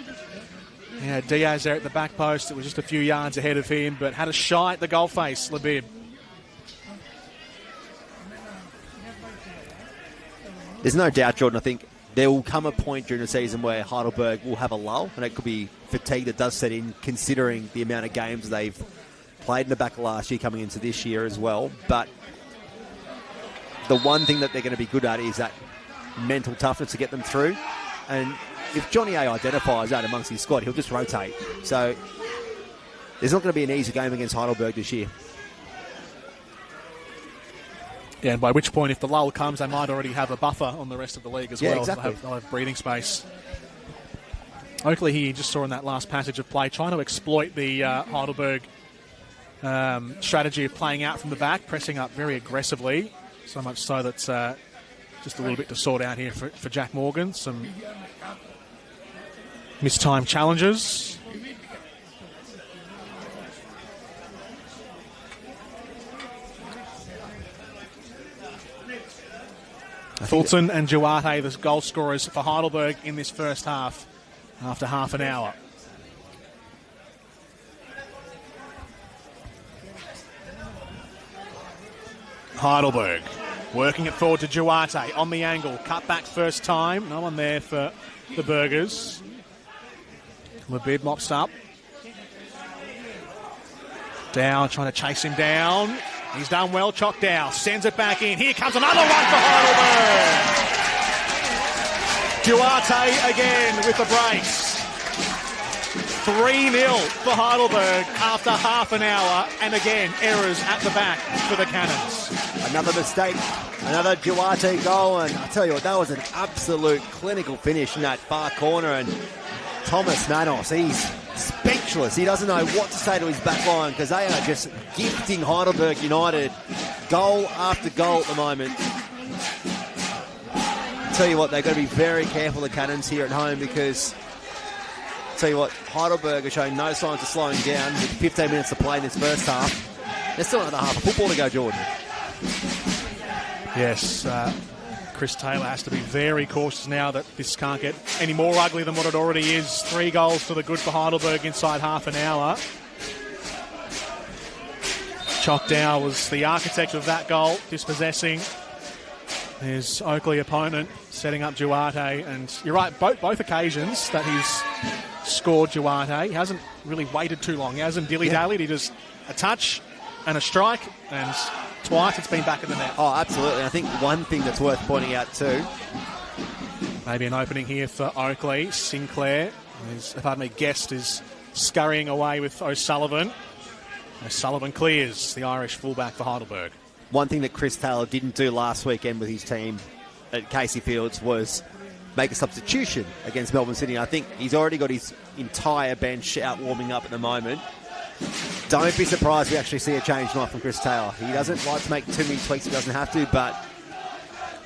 Yeah, Diaz there at the back post. It was just a few yards ahead of him, but had a shy at the goal face, Labib. There's no doubt, Jordan, I think there will come a point during the season where Heidelberg will have a lull, and it could be fatigue that does set in, considering the amount of games they've played in the back of last year coming into this year as well. But the one thing that they're going to be good at is that mental toughness to get them through. And if Johnny A identifies that amongst his squad, he'll just rotate. So there's not going to be an easy game against Heidelberg this year. Yeah, and by which point, if the lull comes, they might already have a buffer on the rest of the league as well. Exactly. They'll have breathing space. Oakleigh here, just saw in that last passage of play, trying to exploit the Heidelberg strategy of playing out from the back, pressing up very aggressively, so much so that's just a little bit to sort out here for Jack Morgan. Some mistimed challenges. Fulton and Duarte, the goal scorers for Heidelberg in this first half, after half an hour. Heidelberg working it forward to Duarte on the angle. Cut back first time. No one there for the Burgers. Labib mops up. Dow trying to chase him down. He's done well. Choctaw sends it back in. Here comes another one for Heidelberg. Duarte again with the brace. 3-0 for Heidelberg after half an hour. And again, errors at the back for the Cannons. Another mistake, another Duarte goal, and I tell you what, that was an absolute clinical finish in that far corner, and Thomas Manos, he's speechless. He doesn't know what to say to his back line because they are just gifting Heidelberg United goal after goal at the moment. I tell you what, they've got to be very careful, the Cannons here at home, because I tell you what, Heidelberg are showing no signs of slowing down with 15 minutes to play in this first half. There's still another half of football to go, Jordan. Yes, Chris Taylor has to be very cautious now that this can't get any more ugly than what it already is. 3 goals to the good for Heidelberg inside half an hour. Choctaw was the architect of that goal, dispossessing his Oakleigh opponent, setting up Duarte. And you're right, both occasions that he's scored Duarte, he hasn't really waited too long. He hasn't dilly-dallied. He just a touch and a strike, and twice it's been back in the net. Oh, absolutely. I think one thing that's worth pointing out too. Maybe an opening here for Oakleigh. Sinclair, Guest is scurrying away with O'Sullivan. O'Sullivan clears, the Irish fullback for Heidelberg. One thing that Chris Taylor didn't do last weekend with his team at Casey Fields was make a substitution against Melbourne City. I think he's already got his entire bench out warming up at the moment. Don't be surprised if we actually see a change tonight from Chris Taylor. He doesn't like to make too many tweaks if he doesn't have to, but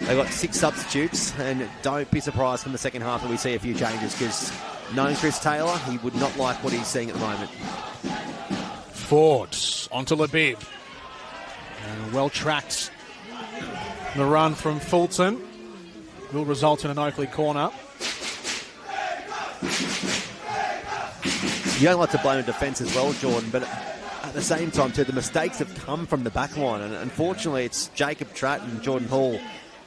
they've got 6 substitutes, and don't be surprised from the second half that we see a few changes, because knowing Chris Taylor, he would not like what he's seeing at the moment. Ford onto Labib. Well tracked. The run from Fulton will result in an Oakleigh corner. You don't like to blame the defence as well, Jordan, but at the same time, too, the mistakes have come from the back line. And unfortunately, it's Jacob Tratt and Jordan Hall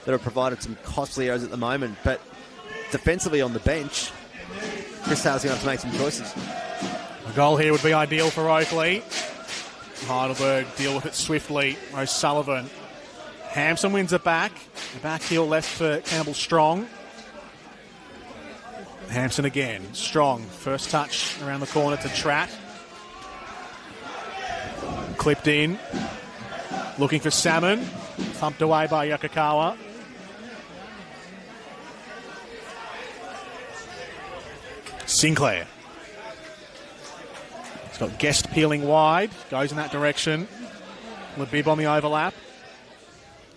that have provided some costly errors at the moment. But defensively on the bench, Chris Taylor's going to have to make some choices. A goal here would be ideal for Oakleigh. Heidelberg deal with it swiftly. O'Sullivan. Hampson wins it back. The back heel left for Campbell Strong. Hampson again. Strong. First touch around the corner to Tratt. Clipped in. Looking for Salmon. Thumped away by Yokokawa. Sinclair. He's got Guest peeling wide. Goes in that direction. Labib on the overlap.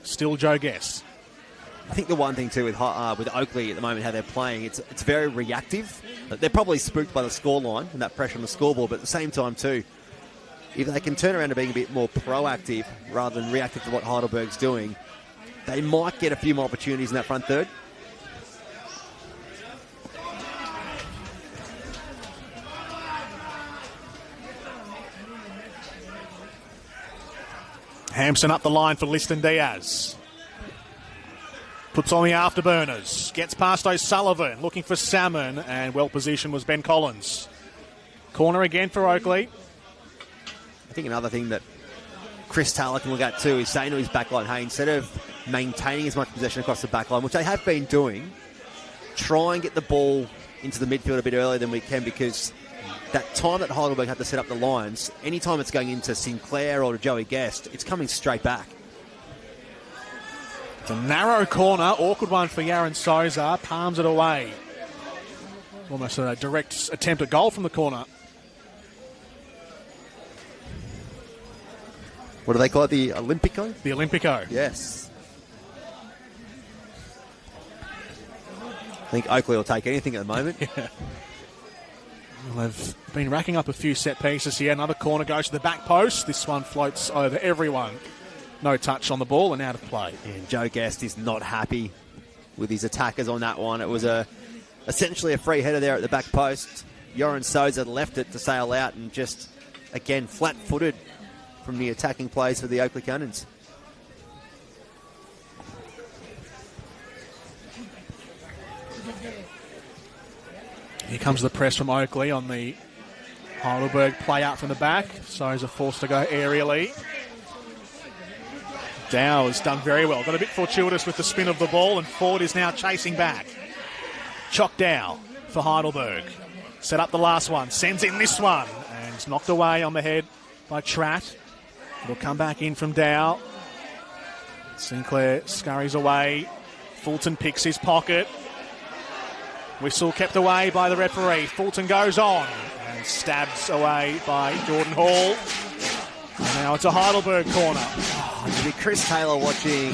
Still Joe Guest. I think the one thing too with Oakleigh at the moment, how they're playing, it's very reactive. They're probably spooked by the scoreline and that pressure on the scoreboard, but at the same time too, if they can turn around to being a bit more proactive rather than reactive to what Heidelberg's doing, they might get a few more opportunities in that front third. Hampson up the line for Liston Diaz. Puts on the afterburners. Gets past O'Sullivan. Looking for Salmon. And well positioned was Ben Collins. Corner again for Oakleigh. I think another thing that Chris Taylor can look at too is saying to his backline, hey, instead of maintaining as much possession across the backline, which they have been doing, try and get the ball into the midfield a bit earlier than we can, because that time that Heidelberg had to set up the lines, any time it's going into Sinclair or to Joey Guest, it's coming straight back. It's a narrow corner, awkward one for Yaron Souza, palms it away. Almost a direct attempt at goal from the corner. What do they call it, the Olympico? The Olympico. Yes. I think Oakleigh will take anything at the moment. Yeah. Well, they've been racking up a few set pieces here. Another corner goes to the back post. This one floats over everyone. No touch on the ball and out of play. And Joe Guest is not happy with his attackers on that one. It was essentially a free header there at the back post. Yoran Souza left it to sail out and just, again, flat-footed from the attacking plays for the Oakleigh Cannons. Here comes the press from Oakleigh on the Heidelberg play out from the back. Souza forced to go aerially. Dow has done very well. Got a bit fortuitous with the spin of the ball, and Ford is now chasing back. Chock Dow for Heidelberg. Set up the last one. Sends in this one. And knocked away on the head by Tratt. It'll come back in from Dow. Sinclair scurries away. Fulton picks his pocket. Whistle kept away by the referee. Fulton goes on and stabs away by Jordan Hall. And now it's a Heidelberg corner. To be Chris Taylor watching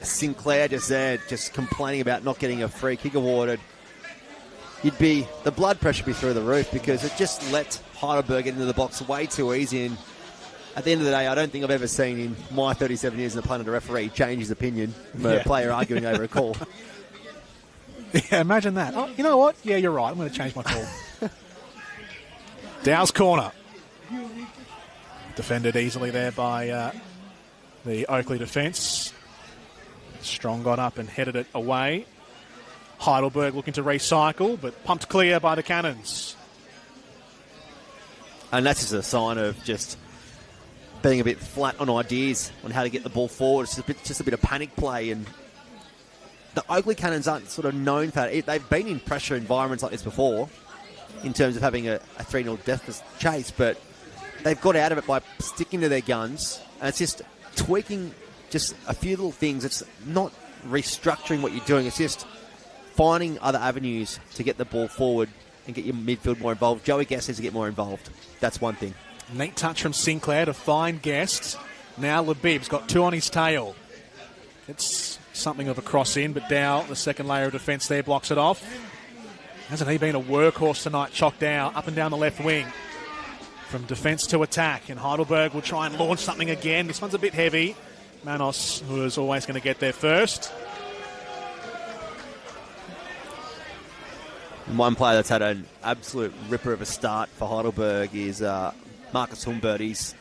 Sinclair just there, just complaining about not getting a free kick awarded, the blood pressure would be through the roof, because it just let Heidelberg get into the box way too easy. And at the end of the day, I don't think I've ever seen in my 37 years in the Planet a referee change his opinion from a player arguing over a call. Yeah, imagine that. Oh, you know what? Yeah, you're right. I'm going to change my call. Dow's corner. Defended easily there by the Oakleigh defence. Strong got up and headed it away. Heidelberg looking to recycle, but pumped clear by the Cannons. And that's just a sign of just being a bit flat on ideas on how to get the ball forward. It's just a bit of panic play, and the Oakleigh Cannons aren't sort of known for it. They've been in pressure environments like this before in terms of having a 3-0 deficit chase, but they've got out of it by sticking to their guns, and it's just tweaking just a few little things. It's not restructuring what you're doing. It's just finding other avenues to get the ball forward and get your midfield more involved. Joey Guest needs to get more involved. That's one thing. Neat touch from Sinclair to find Guest. Now Labib's got 2 on his tail. It's something of a cross in, but Dow, the second layer of defence there, blocks it off. Hasn't he been a workhorse tonight? Chock Dow up and down the left wing. From defence to attack, and Heidelberg will try and launch something again. This one's a bit heavy. Manos was always going to get there first. One player that's had an absolute ripper of a start for Heidelberg is Marcus Humbert. He's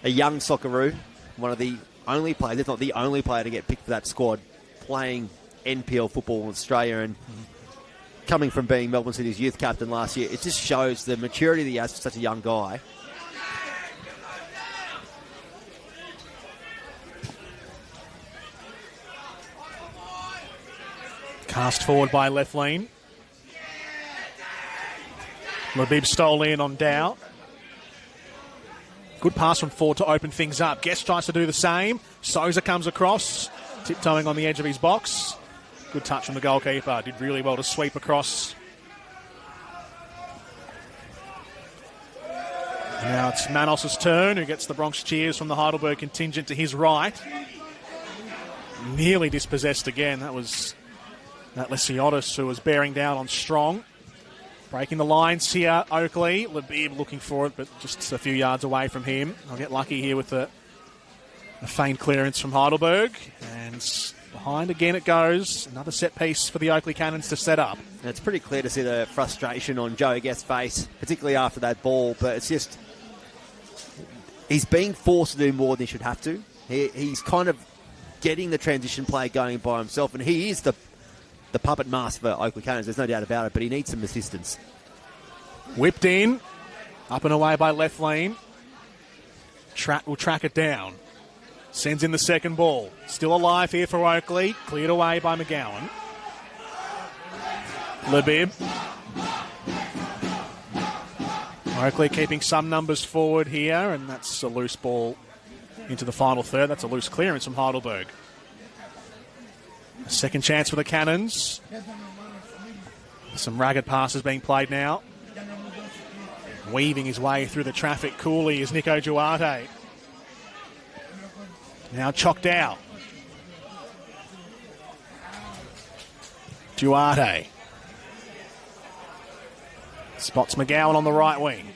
a young Socceroo, one of the only players, if not the only player to get picked for that squad, playing NPL football in Australia, and coming from being Melbourne City's youth captain last year. It just shows the maturity that he has for such a young guy. Cast forward by Lefleen. Labib stole in on Dow. Good pass from Ford to open things up. Guest tries to do the same. Souza comes across, tiptoeing on the edge of his box. Good touch from the goalkeeper. Did really well to sweep across. Now it's Manos' turn, who gets the Bronx cheers from the Heidelberg contingent to his right. Nearly dispossessed again. That was Lesiotis, who was bearing down on Strong. Breaking the lines here, Oakleigh. Labib looking for it, but just a few yards away from him. I'll get lucky here with a faint clearance from Heidelberg. And behind again it goes. Another set piece for the Oakleigh Cannons to set up. And it's pretty clear to see the frustration on Joey Guest's face, particularly after that ball. But it's just, he's being forced to do more than he should have to. He's kind of getting the transition play going by himself, and he is the puppet master for Oakleigh Cannons, there's no doubt about it, but he needs some assistance. Whipped in, up and away by Lefleen. Will track it down. Sends in the second ball. Still alive here for Oakleigh. Cleared away by McGowan. Labib. Oakleigh keeping some numbers forward here, and that's a loose ball into the final third. That's a loose clearance from Heidelberg. A second chance for the Cannons. Some ragged passes being played now. Weaving his way through the traffic coolly is Nico Duarte. Now chocked out. Duarte. Spots McGowan on the right wing.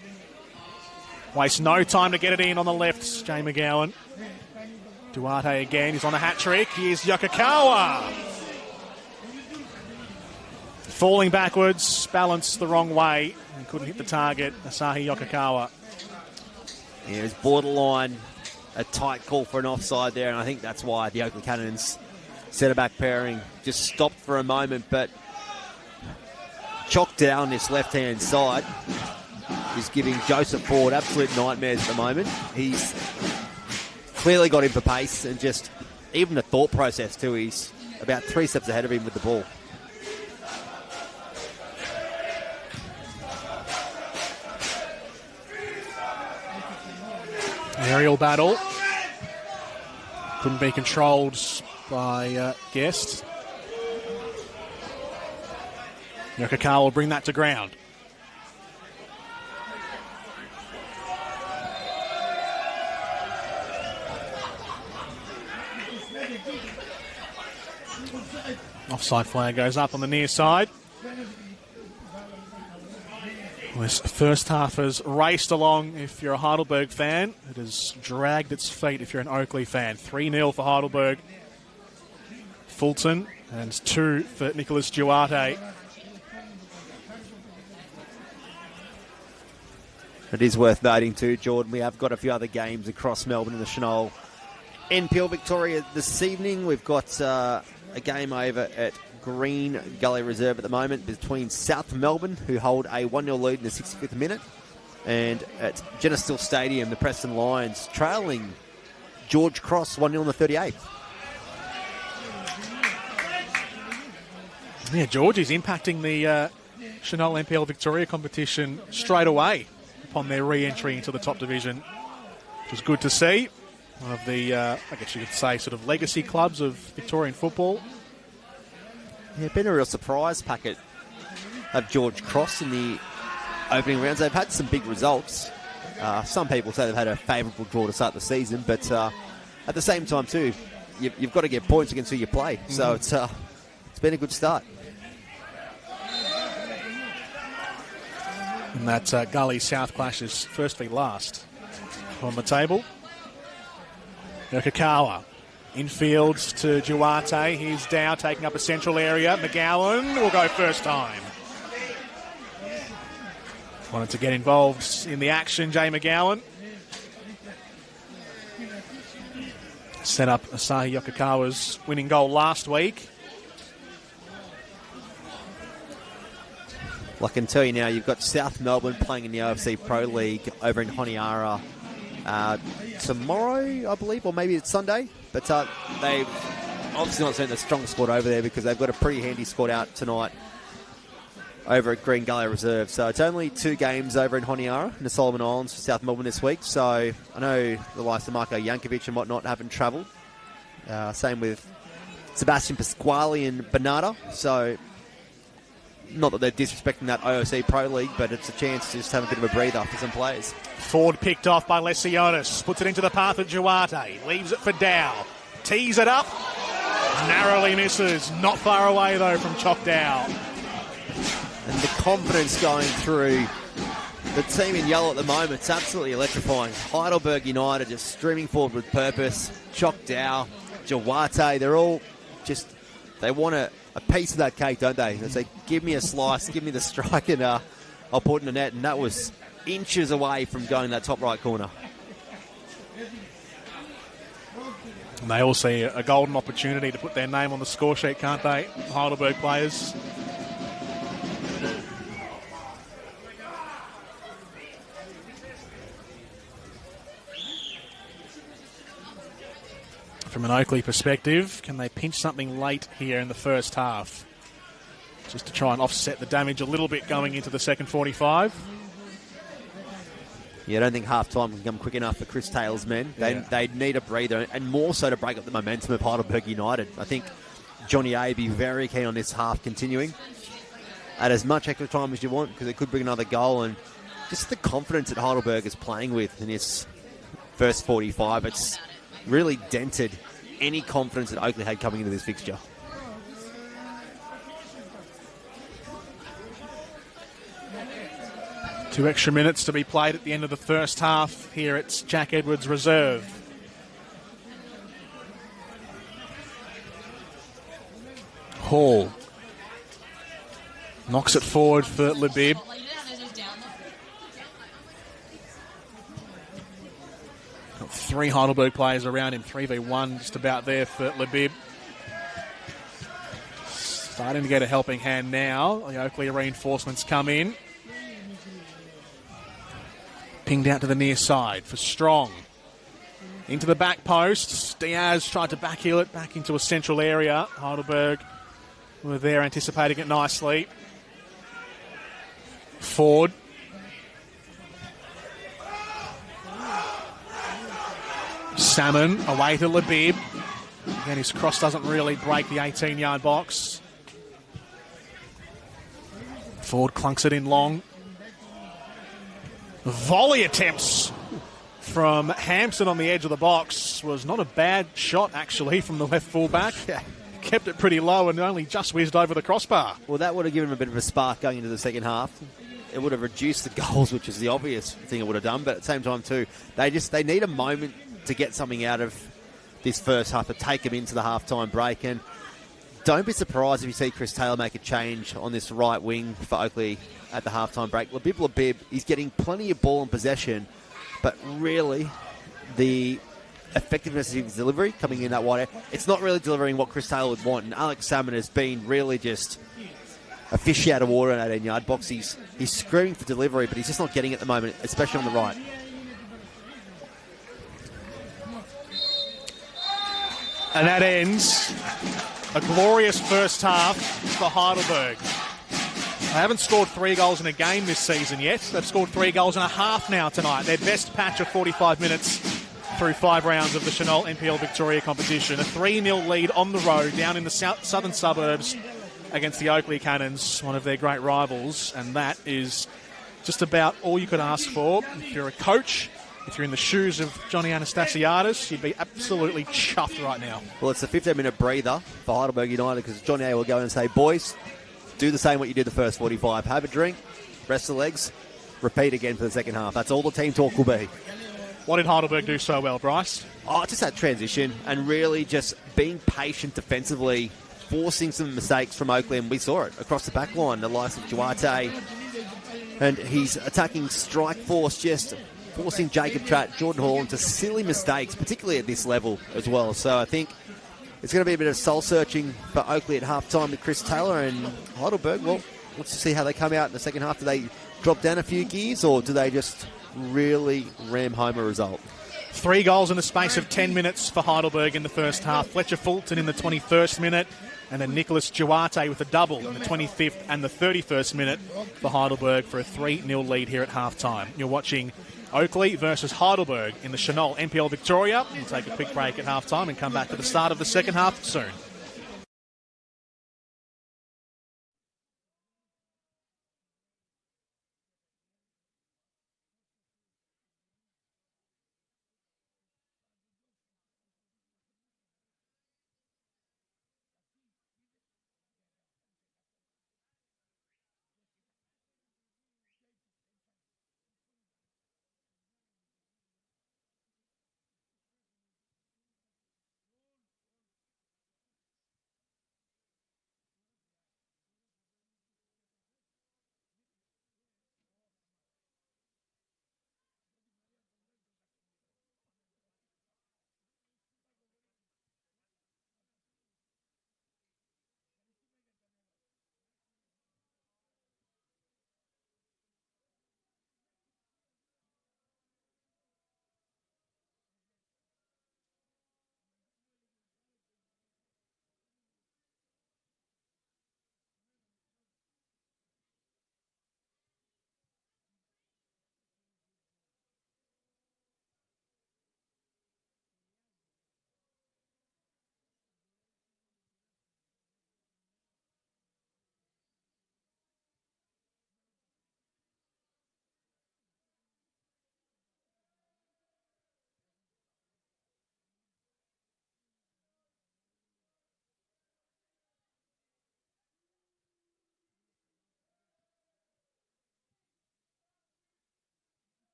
Wastes no time to get it in on the left, Jay McGowan. Duarte again, he's on a hat-trick. Here's Yokokawa. Falling backwards, balanced the wrong way, and couldn't hit the target, Asahi Yokokawa. Yeah, it was borderline a tight call for an offside there, and I think that's why the Oakleigh Cannons centre-back pairing just stopped for a moment, but chocked down this left-hand side is giving Joseph Ford absolute nightmares at the moment. He's clearly got him for pace, and just even the thought process too, he's about 3 steps ahead of him with the ball. Aerial battle. Couldn't be controlled by Guest. Yokikawa will bring that to ground. Offside flag goes up on the near side. This first half has raced along if you're a Heidelberg fan. It has dragged its feet if you're an Oakleigh fan. 3-0 for Heidelberg. Fulton and 2 for Nicholas Duarte. It is worth noting too, Jordan, we have got a few other games across Melbourne in the Senol NPL Victoria this evening. We've got a game over at Green Gully Reserve at the moment between South Melbourne, who hold a 1-0 lead in the 65th minute, and at Genestil Stadium, the Preston Lions trailing George Cross 1-0 in the 38th. Yeah, George is impacting the Senol NPL Victoria competition straight away upon their re-entry into the top division, which is good to see. One of the, I guess you could say, sort of legacy clubs of Victorian football. Yeah, been a real surprise packet of George Cross in the opening rounds. They've had some big results. Some people say they've had a favourable draw to start the season, but at the same time too, you've got to get points against who you play. So it's been a good start. And that Gully South clash is first v last on the table. Yokikawa infield to Duarte. He's down, taking up a central area. McGowan will go first time. Wanted to get involved in the action, Jay McGowan. Set up Asahi Yokikawa's winning goal last week. Well, I can tell you now, you've got South Melbourne playing in the OFC Pro League over in Honiara tomorrow, I believe, or maybe it's Sunday. But they've obviously not sent the strong squad over there because they've got a pretty handy squad out tonight over at Green Gully Reserve. So it's only 2 games over in Honiara in the Solomon Islands for South Melbourne this week. So I know the likes of Marko Jankovic and whatnot haven't travelled. Same with Sebastian Pasquale and Bernardo. So not that they're disrespecting that OOC Pro League, but it's a chance to just have a bit of a breather for some players. Ford picked off by Lesionis. Puts it into the path of Duarte. Leaves it for Dow. Tees it up. Narrowly misses. Not far away, though, from Chock Dow. And the confidence going through the team in yellow at the moment, it's absolutely electrifying. Heidelberg United just streaming forward with purpose. Chock Dow, Duarte, they're all just, they want a piece of that cake, don't they? They say, give me a slice, give me the strike, and I'll put it in the net. And that was inches away from going that top right corner. And they all see a golden opportunity to put their name on the score sheet, can't they? Heidelberg players. From an Oakleigh perspective, can they pinch something late here in the first half? Just to try and offset the damage a little bit going into the second 45. Yeah, I don't think half-time can come quick enough for Chris Taylor's men. They need a breather, and more so to break up the momentum of Heidelberg United. I think Johnny A be very keen on this half continuing. At as much extra time as you want, because it could bring another goal, and just the confidence that Heidelberg is playing with in this first 45, it's really dented any confidence that Oakleigh had coming into this fixture. Two extra minutes to be played at the end of the first half here at Jack Edwards Reserve. Hall knocks it forward for Labib. Got 3 Heidelberg players around him, 3v1 just about there for Labib. Starting to get a helping hand now. The Oakleigh reinforcements come in. Pinged out to the near side for Strong. Into the back post. Diaz tried to backheel it back into a central area. Heidelberg were there anticipating it nicely. Ford. Salmon away to Labib. Again, his cross doesn't really break the 18-yard box. Ford clunks it in long. Volley attempts from Hampson on the edge of the box. Was not a bad shot, actually, from the left fullback. Yeah. Kept it pretty low and only just whizzed over the crossbar. Well, that would have given him a bit of a spark going into the second half. It would have reduced the goals, which is the obvious thing it would have done. But at the same time, too, they need a moment to get something out of this first half, to take them into the halftime break. And don't be surprised if you see Chris Taylor make a change on this right wing for Oakleigh at the halftime break. Labib, he's getting plenty of ball and possession, but really the effectiveness of his delivery coming in that wide, it's not really delivering what Chris Taylor would want. And Alex Salmon has been really just a fish out of water in that 18-yard box. He's screaming for delivery, but he's just not getting it at the moment, especially on the right. And that ends a glorious first half for Heidelberg. They haven't scored 3 goals in a game this season yet. They've scored 3 goals and a half now tonight. Their best patch of 45 minutes through 5 rounds of the Senol NPL Victoria competition. A 3-0 lead on the road down in the southern suburbs against the Oakleigh Cannons, one of their great rivals. And that is just about all you could ask for. If you're a coach, if you're in the shoes of Johnny Anastasiadis, you'd be absolutely chuffed right now. Well, it's a 15-minute breather for Heidelberg United, because Johnny A will go and say, boys, do the same what you did the first 45. Have a drink, rest the legs, repeat again for the second half. That's all the team talk will be. What did Heidelberg do so well, Bryce? Oh, just that transition and really just being patient defensively, forcing some mistakes from Oakleigh, and we saw it across the back line. The likes of Duarte and his attacking strike force just forcing Jacob Tratt, Jordan Hall into silly mistakes, particularly at this level as well. So I think it's going to be a bit of soul-searching for Oakleigh at half-time with Chris Taylor, and Heidelberg, well, let's see how they come out in the second half. Do they drop down a few gears, or do they just really ram home a result? 3 goals in the space of 10 minutes for Heidelberg in the first half. Fletcher Fulton in the 21st minute, and then Nicholas Duarte with a double in the 25th and the 31st minute for Heidelberg for a 3-0 lead here at half-time. You're watching Oakleigh versus Heidelberg in the Senol NPL Victoria. We'll take a quick break at half-time and come back to the start of the second half soon.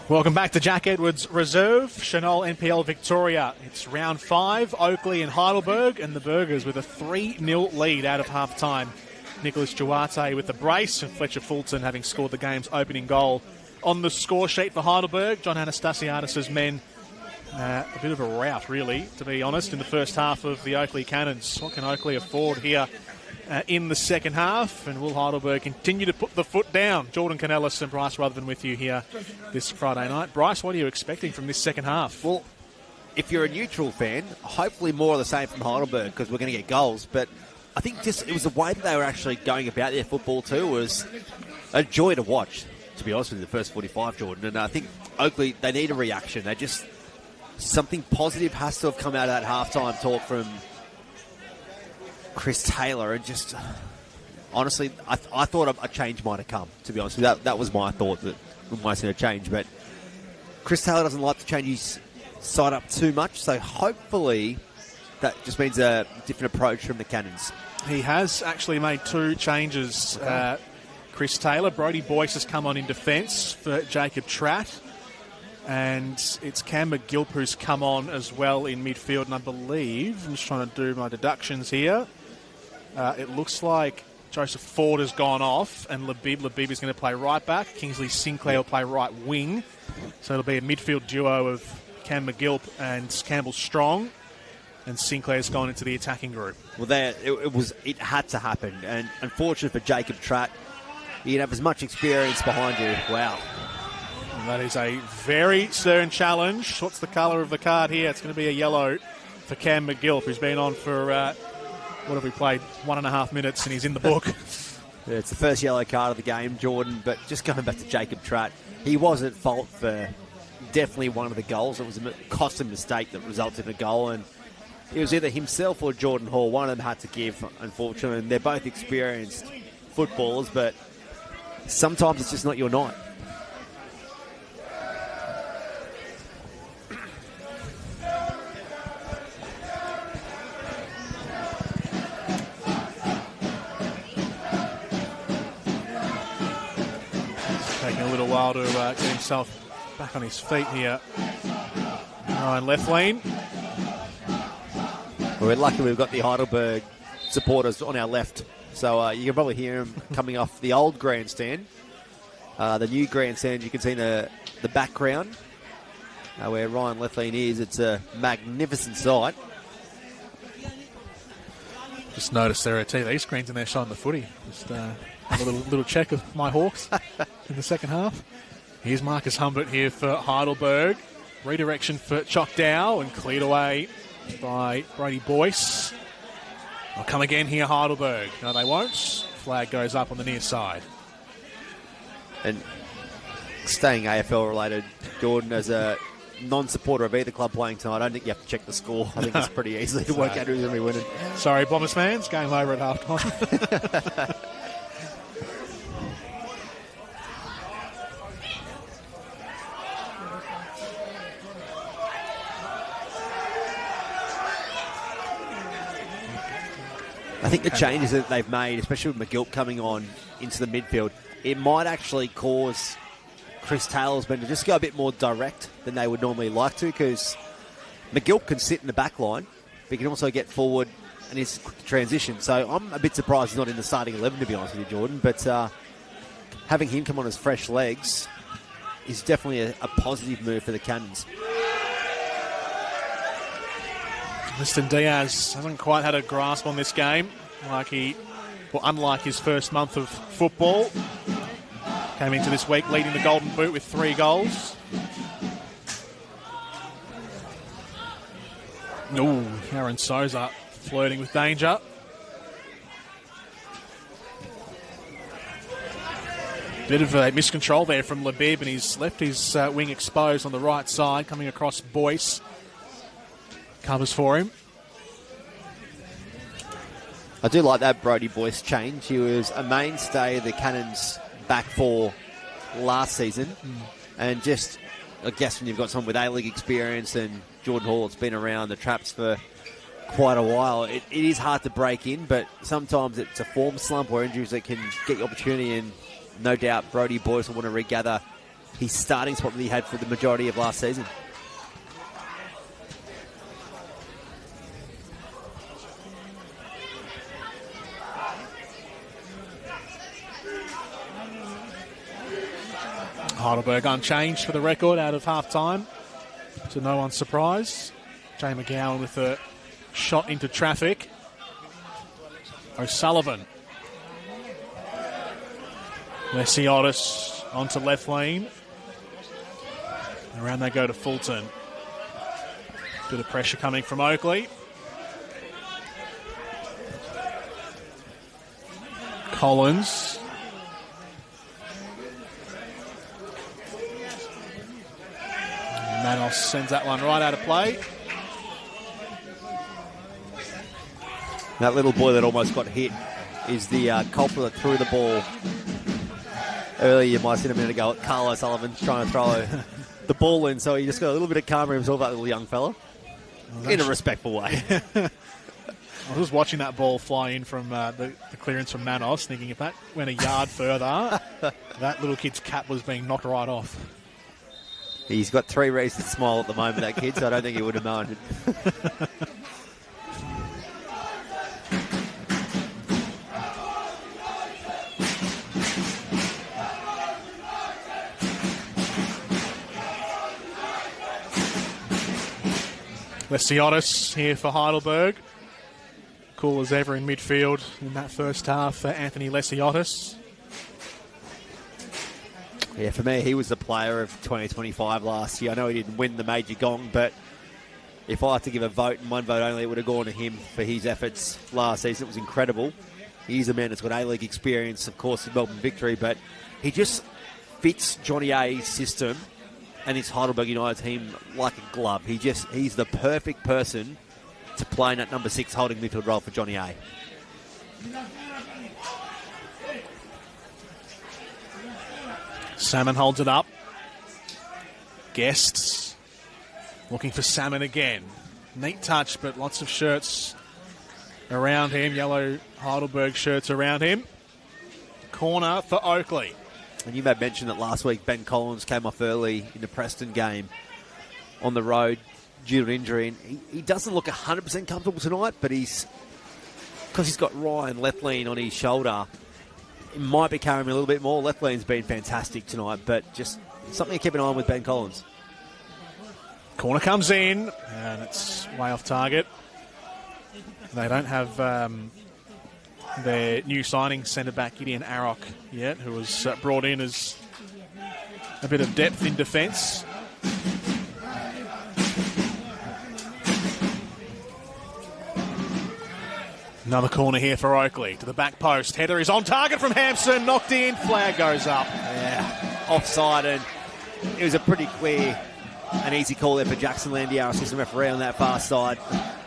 Welcome back to Jack Edwards Reserve, Senol NPL Victoria. It's round 5, Oakleigh and Heidelberg, and the Burgers with a 3-0 lead out of half-time. Nicholas Duarte with the brace, and Fletcher Fulton having scored the game's opening goal. On the score sheet for Heidelberg, John Anastasiadis' men, a bit of a rout, really, to be honest, in the first half of the Oakleigh Cannons. What can Oakleigh afford here in the second half? And will Heidelberg continue to put the foot down? Jordan Canellis and Bryce Rutherford with you here this Friday night. Bryce, what are you expecting from this second half? Well, if you're a neutral fan, hopefully more of the same from Heidelberg because we're going to get goals. But I think just it was the way that they were actually going about their football too was a joy to watch, to be honest with you, the first 45, Jordan. And I think Oakleigh, they need a reaction. They just, something positive has to have come out of that halftime talk from Chris Taylor, and just honestly, I thought a change might have come, to be honest with you. That was my thought, that we might see a change. But Chris Taylor doesn't like to change his side up too much, so hopefully that just means a different approach from the Cannons. He has actually made 2 changes, Chris Taylor. Brodie Boyce has come on in defence for Jacob Tratt, and it's Cam McGilp who's come on as well in midfield, and I believe, I'm just trying to do my deductions here, it looks like Joseph Ford has gone off, and Labib is going to play right back. Kingsley Sinclair will play right wing, so it'll be a midfield duo of Cam McGilp and Campbell Strong, and Sinclair's gone into the attacking group. Well, it had to happen, and unfortunate for Jacob Tratt, you can have as much experience behind you. Wow. And that is a very stern challenge. What's the colour of the card here? It's going to be a yellow for Cam McGilp, who's been on for, what have we played, 1.5 minutes, and he's in the book. Yeah, it's the first yellow card of the game, Jordan, but just going back to Jacob Tratt, he was at fault for definitely one of the goals. It was a costly mistake that resulted in a goal, and it was either himself or Jordan Hall. One of them had to give, unfortunately, and they're both experienced footballers, but sometimes it's just not your night. Taking a little while to get himself back on his feet here. Ryan Lethlean. We're lucky we've got the Heidelberg supporters on our left, so you can probably hear them coming off the old grandstand. The new grandstand, you can see in the background where Ryan Lethlean is. It's a magnificent sight. Just noticed there are TV screens in there showing the footy. Just a little check of my Hawks in the second half. Here's Marcus Humbert here for Heidelberg. Redirection for Choctaw and cleared away by Brodie Boyce. They'll come again here, Heidelberg. No, they won't. Flag goes up on the near side. And staying AFL related, Jordan, as a non-supporter of either club playing tonight, I don't think you have to check the score. I think it's pretty easy to work out who's going to be winning. Sorry, Bombers fans. Game over at half-time. I think the changes that they've made, especially with McGilp coming on into the midfield, it might actually cause Chris Taylor's men to just go a bit more direct than they would normally like to, because McGilp can sit in the back line, but he can also get forward and he's quick to transition. So I'm a bit surprised he's not in the starting 11, to be honest with you, Jordan. But having him come on as fresh legs is definitely a positive move for the Cannons. Liston Diaz hasn't quite had a grasp on this game, unlike his first month of football. Came into this week leading the Golden Boot with 3 goals. Ooh, Aaron Souza flirting with danger. Bit of a miscontrol there from Labib, and he's left his wing exposed on the right side, coming across Boyce. Covers for him. I do like that Brodie Boyce change. He was a mainstay of the Cannons back four last season, and just I guess when you've got someone with A-League experience and Jordan Hall that's been around the traps for quite a while, it is hard to break in, but sometimes it's a form slump or injuries that can get you opportunity, and no doubt Brodie Boyce will want to regather his starting spot that he had for the majority of last season. Heidelberg unchanged for the record out of half-time, to no one's surprise. Jay McGowan with a shot into traffic. O'Sullivan. Lesiotis onto left lane. Around they go to Fulton. Bit of pressure coming from Oakleigh. Collins. Manos sends that one right out of play. That little boy that almost got hit is the culprit that threw the ball. Earlier, you might have seen a minute ago, Carl O'Sullivan trying to throw the ball in, so he just got a little bit of karma himself, that little young fella, in a respectful way. I was just watching that ball fly in from the clearance from Manos, thinking if that went a yard further, that little kid's cap was being knocked right off. He's got 3 reasons to smile at the moment, that kid, so I don't think he would have known. Lesiotis here for Heidelberg. Cool as ever in midfield in that first half for Anthony Lesiotis. Yeah, for me, he was the player of 2025 last year. I know he didn't win the major gong, but if I had to give a vote and one vote only, it would have gone to him for his efforts last season. It was incredible. He's a man that's got A-League experience, of course, in Melbourne Victory, but he just fits Johnny A's system and his Heidelberg United team like a glove. He's the perfect person to play in that number 6 holding midfield role for Johnny A. Salmon holds it up. Guests looking for Salmon again. Neat touch, but lots of shirts around him. Yellow Heidelberg shirts around him. Corner for Oakleigh. And you made mention that last week Ben Collins came off early in the Preston game on the road due to an injury. And he doesn't look 100% comfortable tonight, but because he's got Ryan Lethlean on his shoulder, it might be carrying him a little bit more. Lethlean's been fantastic tonight, but just something to keep an eye on with Ben Collins. Corner comes in, and it's way off target. They don't have their new signing centre-back Gideon Arrock yet, who was brought in as a bit of depth in defence. Another corner here for Oakleigh. To the back post. Header is on target from Hampson. Knocked in. Flag goes up. Yeah, offside, and it was a pretty clear and easy call there for Jackson Landiar, assistant referee on that far side.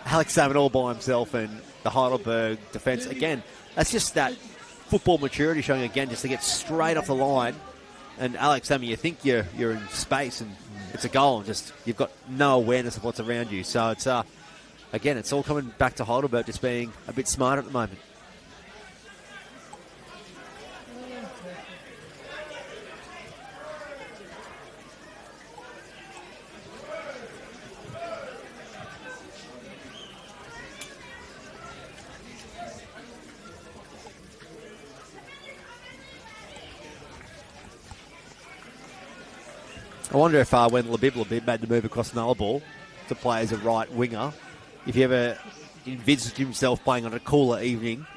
Alex Salmon all by himself, and the Heidelberg defence, again, that's just that football maturity showing again, just to get straight off the line. And Alex Salmon, you think you're in space and it's a goal, and just you've got no awareness of what's around you. So it's again, it's all coming back to Heidelberg just being a bit smart at the moment. I wonder if when Labib made the move across Nullarbor to play as a right winger, if he ever envisaged himself playing on a cooler evening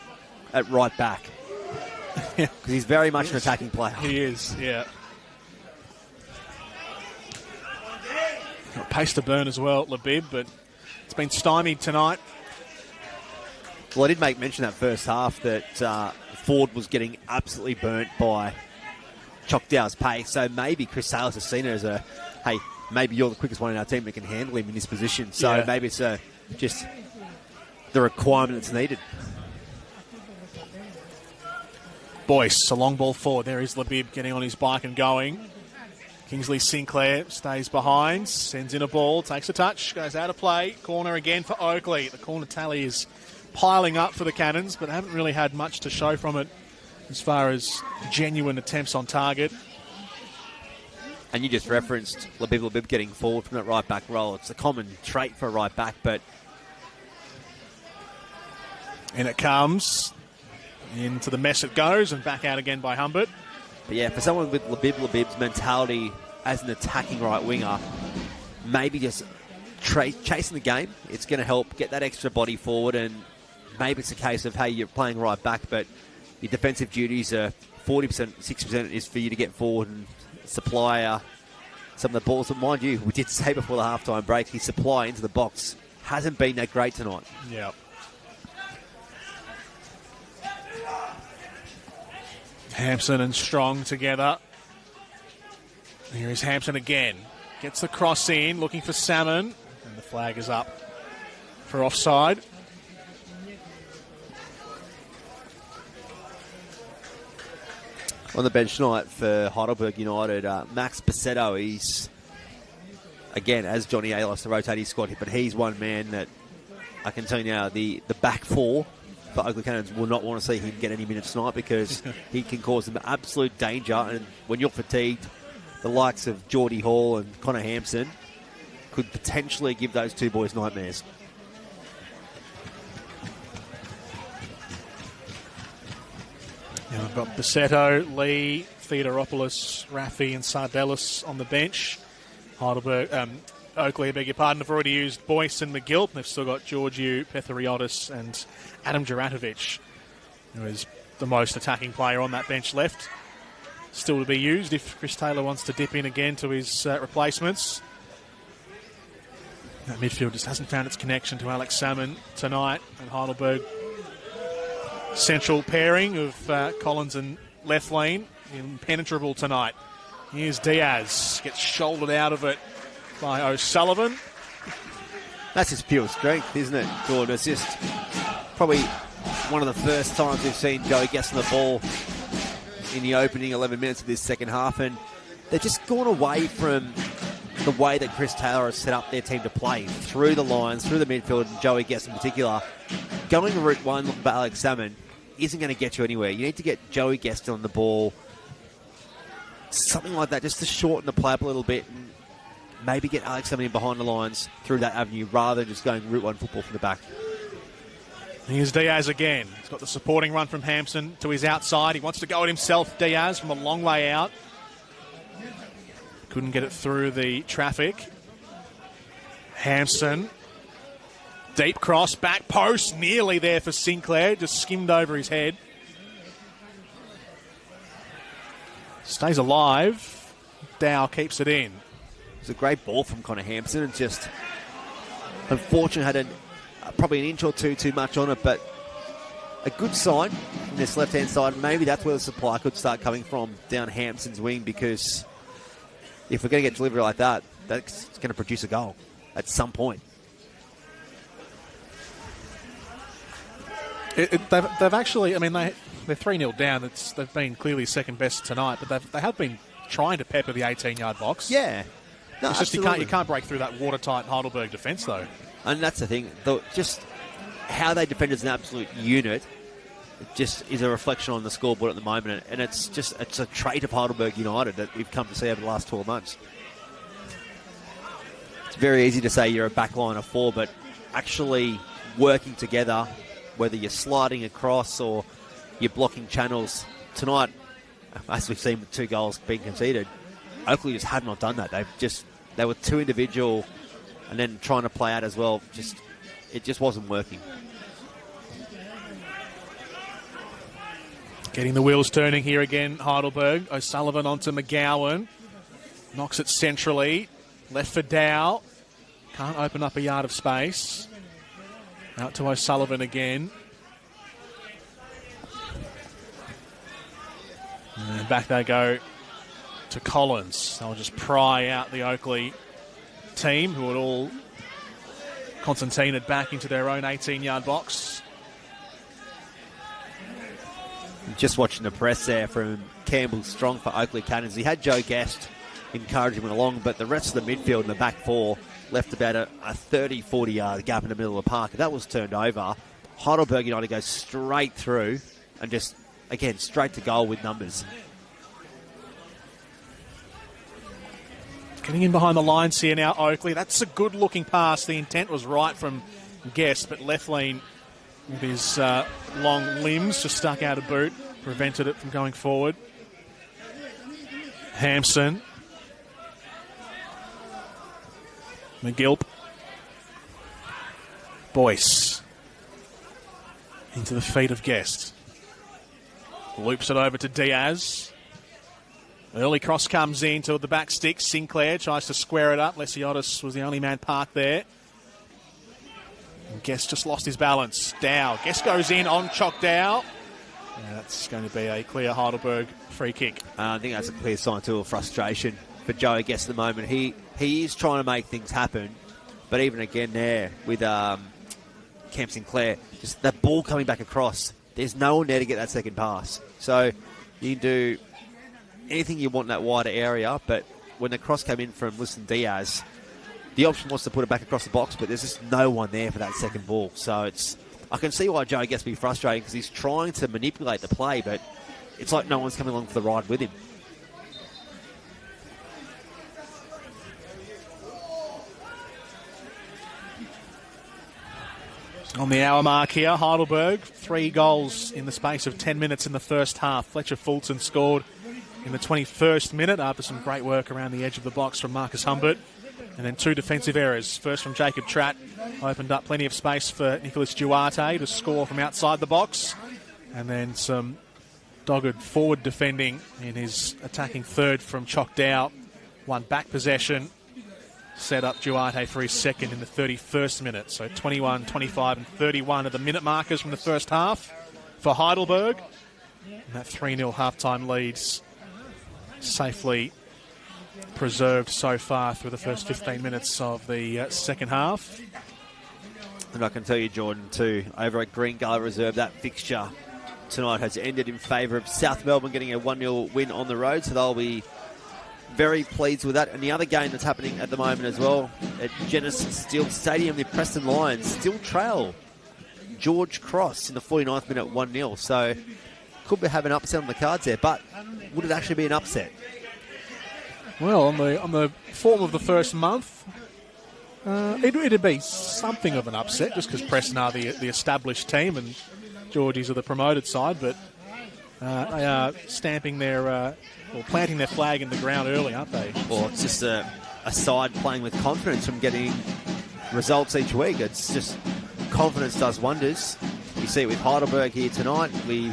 at right back. Because he's very much an attacking player. He is, yeah. Got pace to burn as well at Labib, but it's been stymied tonight. Well, I did make mention that first half that Ford was getting absolutely burnt by Choctow's pace, so maybe Chris Saylor has seen it as hey, maybe you're the quickest one in our team that can handle him in this position. So yeah, maybe it's just the requirement that's needed. Boyce, a long ball forward. There is Labib getting on his bike and going. Kingsley Sinclair stays behind, sends in a ball, takes a touch, goes out of play. Corner again for Oakleigh. The corner tally is piling up for the Cannons, but haven't really had much to show from it as far as genuine attempts on target. And you just referenced Labib getting forward from that right back role. It's a common trait for a right back, but... And it comes. Into the mess it goes, and back out again by Humbert. But yeah, for someone with Labib's mentality as an attacking right winger, maybe just chasing the game, it's going to help get that extra body forward, and maybe it's a case of, hey, you're playing right back, but your defensive duties are 40%, 60% is for you to get forward and supply some of the balls. But mind you, we did say before the halftime break, his supply into the box hasn't been that great tonight. Yeah. Hampson and Strong together. Here is Hampson again. Gets the cross in, looking for Salmon. And the flag is up for offside. On the bench tonight for Heidelberg United, Max Pacetto, he's, again, as Johnny A likes to rotate his squad, but he's one man that I can tell you now, the back four for Oakleigh Cannons will not want to see him get any minutes tonight, because he can cause them absolute danger. And when you're fatigued, the likes of Geordie Hall and Connor Hampson could potentially give those two boys nightmares. Now we've got Bassetto, Lee, Theodoropoulos, Raffi and Sardellis on the bench. Oakleigh, I beg your pardon, have already used Boyce and McGill. They've still got Georgiou, Petheriotis and Adam Juratovic, who is the most attacking player on that bench left. Still to be used if Chris Taylor wants to dip in again to his replacements. That midfield just hasn't found its connection to Alex Salmon tonight, and Heidelberg central pairing of Collins and Lethlean impenetrable tonight. Here's Diaz, gets shouldered out of it by O'Sullivan. That's his pure strength, isn't it, Jordan? It's just probably one of the first times we've seen Joey Guest on the ball in the opening 11 minutes of this second half, and they've just gone away from the way that Chris Taylor has set up their team to play, through the lines, through the midfield, and Joey Guest in particular. Going route one with Alex Salmon isn't going to get you anywhere. You need to get Joey Guest on the ball, something like that, just to shorten the play up a little bit, and maybe get Alex Salmon in behind the lines through that avenue, rather than just going route one football from the back. Here's Diaz again. He's got the supporting run from Hampson to his outside. He wants to go it himself, Diaz, from a long way out. Couldn't get it through the traffic. Hampson. Deep cross, back post, nearly there for Sinclair. Just skimmed over his head. Stays alive. Dow keeps it in. It's a great ball from Connor Hampson, and just unfortunately had probably an inch or two too much on it, but a good sign from this left-hand side. Maybe that's where the supply could start coming from, down Hampson's wing, because if we're going to get delivery like that, that's going to produce a goal at some point. They've actually, I mean, they're 3-0 down. They've been clearly second best tonight, but they have been trying to pepper the 18-yard box. Yeah. No, it's just you can't break through that watertight Heidelberg defence, though. And that's the thing. Just how they defend as an absolute unit, it just is a reflection on the scoreboard at the moment. And it's a trait of Heidelberg United that we've come to see over the last 12 months. It's very easy to say you're a back line of four, but actually working together, whether you're sliding across or you're blocking channels. Tonight, as we've seen with 2 goals being conceded, Oakleigh just had not done that. They were too individual, and then trying to play out as well. It just wasn't working. Getting the wheels turning here again, Heidelberg. O'Sullivan onto McGowan. Knocks it centrally. Left for Dow. Can't open up a yard of space. Out to O'Sullivan again. And back they go to Collins. They'll just pry out the Oakleigh team, who had all concertinaed back into their own 18-yard box. Just watching the press there from Campbell Strong for Oakleigh Cannons. He had Joe Guest encourage him along, but the rest of the midfield and the back four left about a 30-40 yard gap in the middle of the park. If that was turned over, Heidelberg United goes straight through and just, again, straight to goal with numbers. Getting in behind the lines here now, Oakleigh. That's a good-looking pass. The intent was right from Guest, but Lethlean, with his long limbs, just stuck out of boot, prevented it from going forward. Hampson. McGilp. Boyce. Into the feet of Guest. Loops it over to Diaz. Early cross comes in to the back stick. Sinclair tries to square it up. Lesiotis was the only man parked there. And Guest just lost his balance. Dow. Guest goes in on Chock Dow. Yeah, that's going to be a clear Heidelberg free kick. I think that's a clear sign too of frustration for Joey Guest at the moment. He is trying to make things happen, but even again there with Camp Sinclair, just that ball coming back across, there's no one there to get that second pass. So you can do anything you want in that wider area, but when the cross came in from Listen Diaz, the option was to put it back across the box, but there's just no one there for that second ball. So I can see why Joey gets to be frustrated, because he's trying to manipulate the play, but it's like no one's coming along for the ride with him. On the hour mark here, Heidelberg, 3 goals in the space of 10 minutes in the first half. Fletcher Fulton scored in the 21st minute after some great work around the edge of the box from Marcus Humbert. And then 2 defensive errors. First from Jacob Tratt, opened up plenty of space for Nicholas Duarte to score from outside the box. And then some dogged forward defending in his attacking third from Chock Dow. One back possession, set up Duarte for his second in the 31st minute. So 21, 25 and 31 are the minute markers from the first half for Heidelberg. And that 3-0 halftime lead's safely preserved so far through the first 15 minutes of the second half. And I can tell you, Jordan, too, over at Green Gully Reserve, that fixture tonight has ended in favour of South Melbourne getting a 1-0 win on the road, so they'll be very pleased with that. And the other game that's happening at the moment as well, at Genesis Steel Stadium, the Preston Lions still trail George Cross in the 49th minute 1-0, so could be having an upset on the cards there, but would it actually be an upset? Well, on the form of the first month, it'd be something of an upset, just because Preston are the established team and Georgies are the promoted side, but they are stamping their or planting their flag in the ground early, aren't they? Well, it's just a side playing with confidence from getting results each week. It's just confidence does wonders. We see it with Heidelberg here tonight. We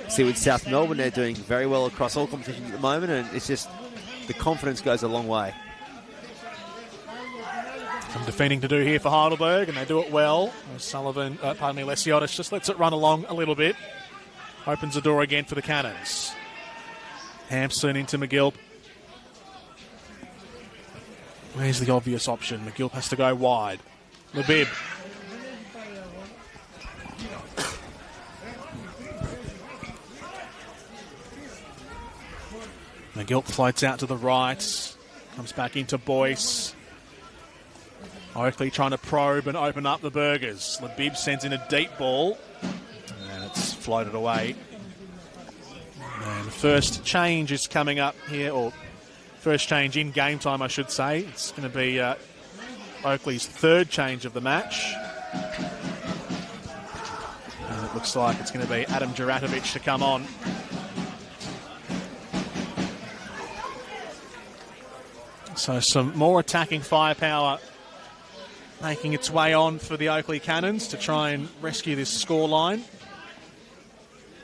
see with South Melbourne, they're doing very well across all competitions at the moment, and it's just the confidence goes a long way. Some defending to do here for Heidelberg, and they do it well. Lesiotis just lets it run along a little bit. Opens the door again for the Cannons. Hampson into McGilp. Where's the obvious option? McGilp has to go wide. Labib. McGilp floats out to the right. Comes back into Boyce. Oakleigh trying to probe and open up the Burgers. Labib sends in a deep ball. And it's floated away. And the first change is coming up here, or first change in game time, I should say. It's going to be Oakleigh's third change of the match. And it looks like it's going to be Adam Juratovic to come on. So some more attacking firepower making its way on for the Oakleigh Cannons to try and rescue this scoreline.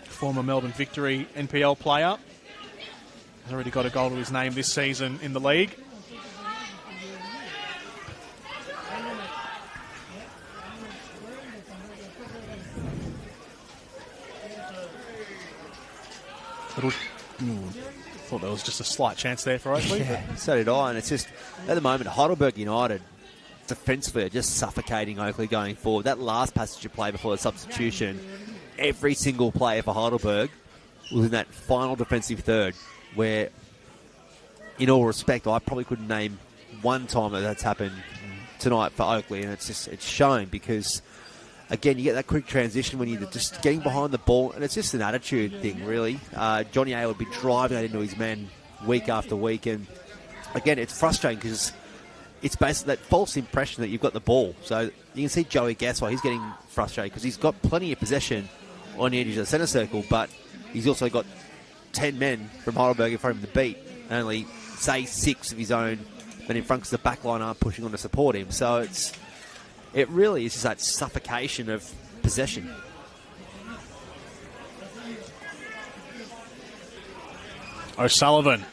Former Melbourne Victory NPL player. Has already got a goal to his name this season in the league. Thought there was just a slight chance there for Oakleigh. Yeah, so did I. And it's just, at the moment, Heidelberg United defensively are just suffocating Oakleigh going forward. That last passage of play before the substitution, every single player for Heidelberg was in that final defensive third where in all respect, I probably couldn't name one time that's happened tonight for Oakleigh, and it's showing because, again, you get that quick transition when you're just getting behind the ball, and it's just an attitude thing, really. Johnny A would be driving that into his men week after week, and again, it's frustrating because it's basically that false impression that you've got the ball. So you can see Joey Gasswell, he's getting frustrated because he's got plenty of possession on the edge of the centre circle, but he's also got 10 men from Heidelberg in front of him to beat, and only, say, 6 of his own men in front because the back line aren't pushing on to support him. So it really is just that suffocation of possession. O'Sullivan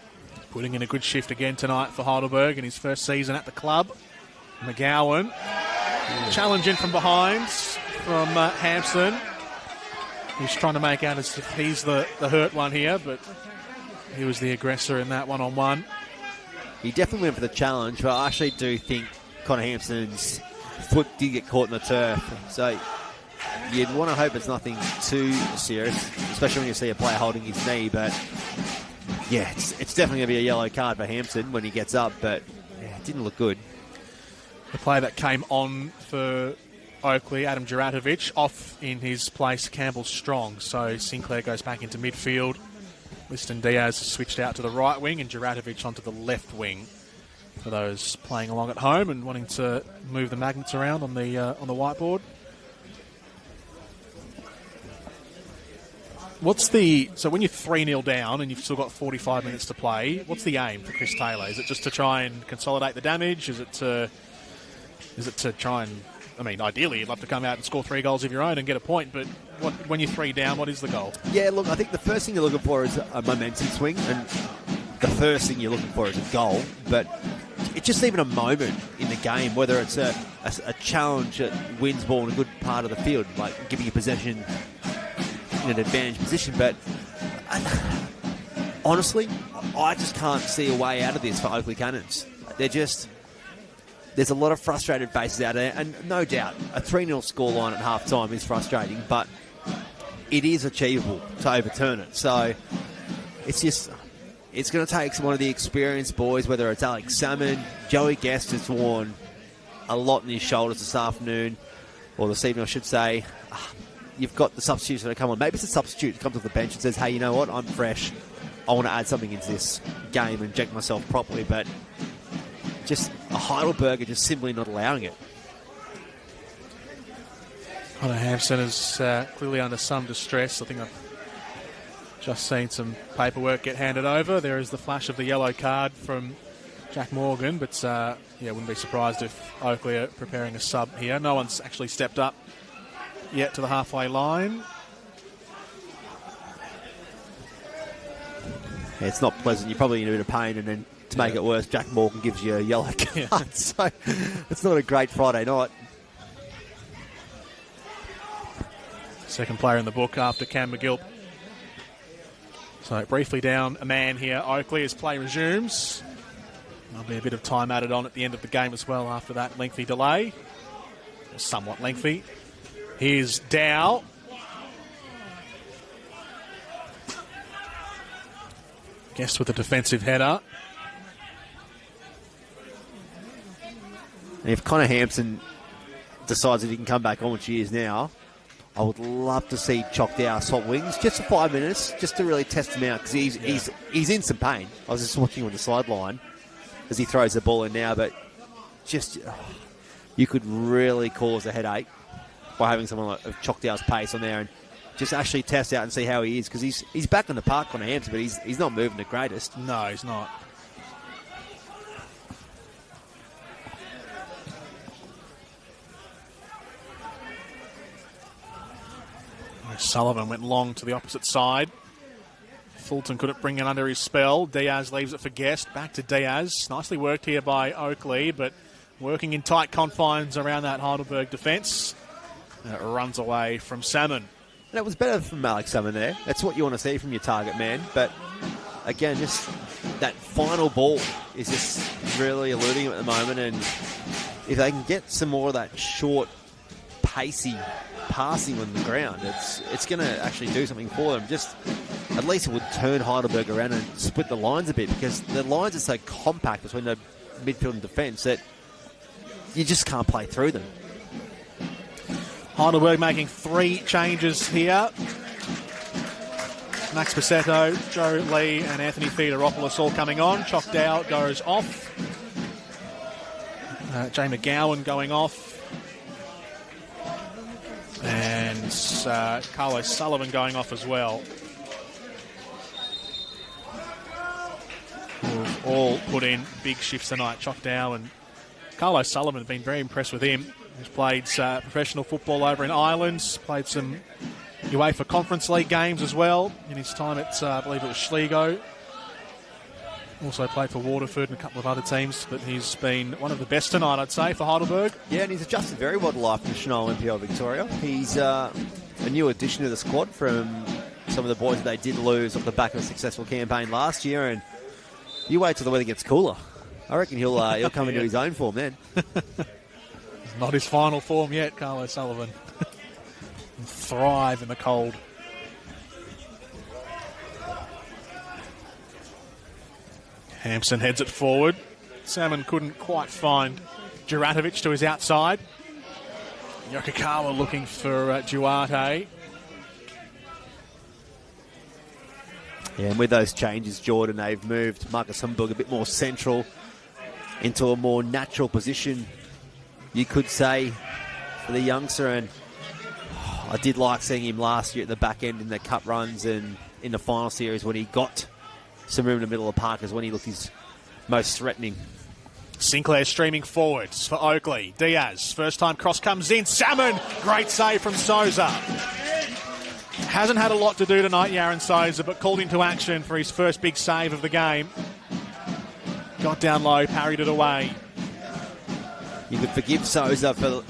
putting in a good shift again tonight for Heidelberg in his first season at the club. McGowan challenging from behind from Hampson. He's trying to make out as if he's the hurt one here, but he was the aggressor in that one-on-one. He definitely went for the challenge, but I actually do think Connor Hampson's foot did get caught in the turf. So you'd want to hope it's nothing too serious, especially when you see a player holding his knee. But yeah, it's definitely going to be a yellow card for Hampson when he gets up, but yeah, it didn't look good. The player that came on for Oakleigh, Adam Juratovic, off in his place, Campbell Strong. So Sinclair goes back into midfield. Liston Diaz switched out to the right wing and Juratovic onto the left wing for those playing along at home and wanting to move the magnets around on the whiteboard. So when you're 3-0 down and you've still got 45 minutes to play, what's the aim for Chris Taylor? Is it just to try and consolidate the damage? Is it to try and, I mean, ideally you'd love to come out and score 3 goals of your own and get a point, but when you're 3 down, what is the goal? Yeah, look, I think the first thing you're looking for is a momentum swing, and the first thing you're looking for is a goal, but it's just even a moment in the game, whether it's a challenge that wins ball in a good part of the field, like giving you possession in an advantage position, but honestly, I just can't see a way out of this for Oakleigh Cannons. There's a lot of frustrated faces out there, and no doubt a 3-0 scoreline at half-time is frustrating, but it is achievable to overturn it. So it's going to take one of the experienced boys, whether it's Alex Salmon, Joey Guest has worn a lot in his shoulders this afternoon, or this evening I should say. You've got the substitutes that come on. Maybe it's a substitute that comes off the bench and says, hey, you know what, I'm fresh. I want to add something into this game and inject myself properly, but just a Heidelberg are just simply not allowing it. Connor Hampson is clearly under some distress. I think I've just seen some paperwork get handed over. There is the flash of the yellow card from Jack Morgan, but wouldn't be surprised if Oakleigh are preparing a sub here. No one's actually stepped up yet to the halfway line. Yeah, it's not pleasant. You're probably in a bit of pain, and then to make it worse, Jack Morgan gives you a yellow card. Yeah. So it's not a great Friday night. Second player in the book after Cam McGill. So briefly down a man here, Oakleigh, as play resumes. There'll be a bit of time added on at the end of the game as well after that lengthy delay. Or somewhat lengthy. Here's Dow. Guest with a defensive header. And if Connor Hampson decides that he can come back on, which he is now, I would love to see Chock Dow swap wings just for 5 minutes, just to really test him out, because he's in some pain. I was just watching him on the sideline as he throws the ball in now, but you could really cause a headache by having someone like Chock Dow's pace on there and just actually test out and see how he is, because he's back on the park, Connor Hampson, but he's not moving the greatest. No, he's not. Sullivan went long to the opposite side. Fulton couldn't bring it under his spell. Diaz leaves it for Guest. Back to Diaz. Nicely worked here by Oakleigh, but working in tight confines around that Heidelberg defence. And it runs away from Salmon. And it was better from Alex Salmon there. That's what you want to see from your target man. But again, just that final ball is just really eluding him at the moment. And if they can get some more of that short, pacey passing on the ground, it's going to actually do something for them. Just at least it would turn Heidelberg around and split the lines a bit, because the lines are so compact between the midfield and defence that you just can't play through them. Heidelberg making 3 changes here. Max Pacetto, Joe Lee and Anthony Theodoropoulos all coming on. Choctaw goes off. Jay McGowan going off. And Carlos Sullivan going off as well. Who've all put in big shifts tonight. Choctaw and Carlos Sullivan have been very impressed with him. He's played professional football over in Ireland, played some UEFA Conference League games as well in his time at, I believe it was Sligo. Also played for Waterford and a couple of other teams, but he's been one of the best tonight, I'd say, for Heidelberg. Yeah, and he's adjusted very well to life in Senol NPL Victoria. He's a new addition to the squad from some of the boys that they did lose off the back of a successful campaign last year, and you wait till the weather gets cooler. I reckon he'll come into his own form then. Not his final form yet, Carlos Sullivan. Thrive in the cold. Hampson heads it forward. Salmon couldn't quite find Juratovic to his outside. Yokokawa looking for Duarte. Yeah, and with those changes, Jordan, they've moved Marcus Humberg a bit more central into a more natural position, you could say, for the youngster. And I did like seeing him last year at the back end in the cup runs and in the final series when he got some room in the middle of the park, is when he looked his most threatening. Sinclair streaming forwards for Oakleigh. Diaz, first time cross comes in. Salmon, great save from Souza. Hasn't had a lot to do tonight, Yaron Souza, but called into action for his first big save of the game. Got down low, parried it away. You could forgive Souza for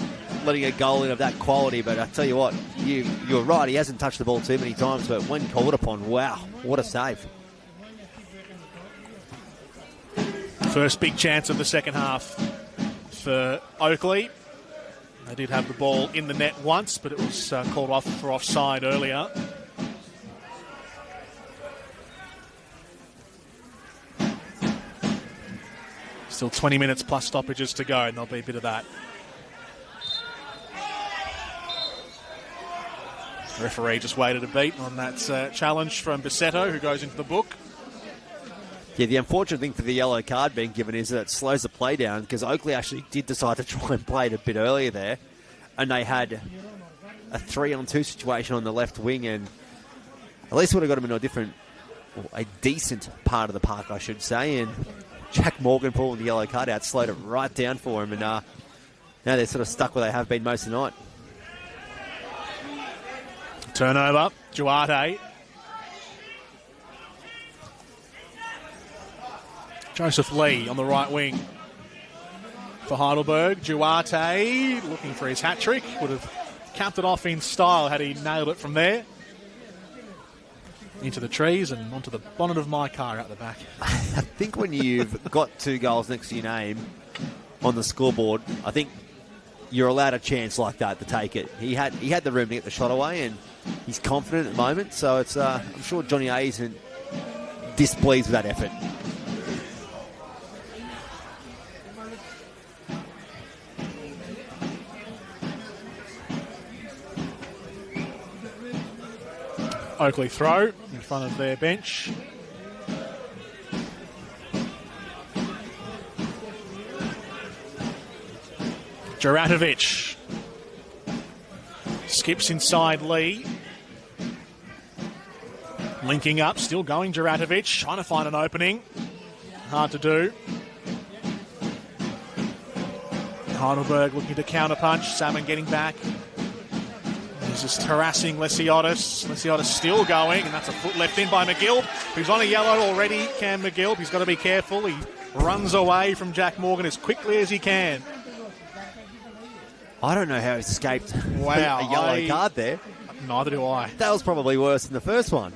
letting a goal in of that quality, but I tell you what, you're right, he hasn't touched the ball too many times, but when called upon, wow, what a save. First big chance of the second half for Oakleigh. They did have the ball in the net once, but it was called off for offside earlier. Still 20 minutes plus stoppages to go, and there'll be a bit of that. The referee just waited a beat on that challenge from Bisetto, who goes into the book. Yeah, the unfortunate thing for the yellow card being given is that it slows the play down, because Oakleigh actually did decide to try and play it a bit earlier there, and they had a 3-on-2 situation on the left wing, and at least would have got him into a decent part of the park, I should say, and Jack Morgan pulling the yellow card out slowed it right down for him, and now they're sort of stuck where they have been most of the night. Turnover, Duarte. Joseph Lee on the right wing for Heidelberg. Duarte looking for his hat-trick. Would have capped it off in style had he nailed it from there. Into the trees and onto the bonnet of my car out the back. I think when you've got 2 goals next to your name on the scoreboard, I think you're allowed a chance like that to take it. He had the room to get the shot away, and he's confident at the moment. So it's I'm sure Johnny A isn't displeased with that effort. Oakleigh throw in front of their bench. Juratovic skips inside Lee. Linking up, still going Juratovic, trying to find an opening. Hard to do. Heidelberg looking to counterpunch. Salmon getting back. He's just harassing Lesiotis. Lesiotis still going, and that's a foot left in by McGill, who's on a yellow already. Cam McGill, he's got to be careful. He runs away from Jack Morgan as quickly as he can. I don't know how he's escaped a yellow card there. Neither do I. That was probably worse than the first one.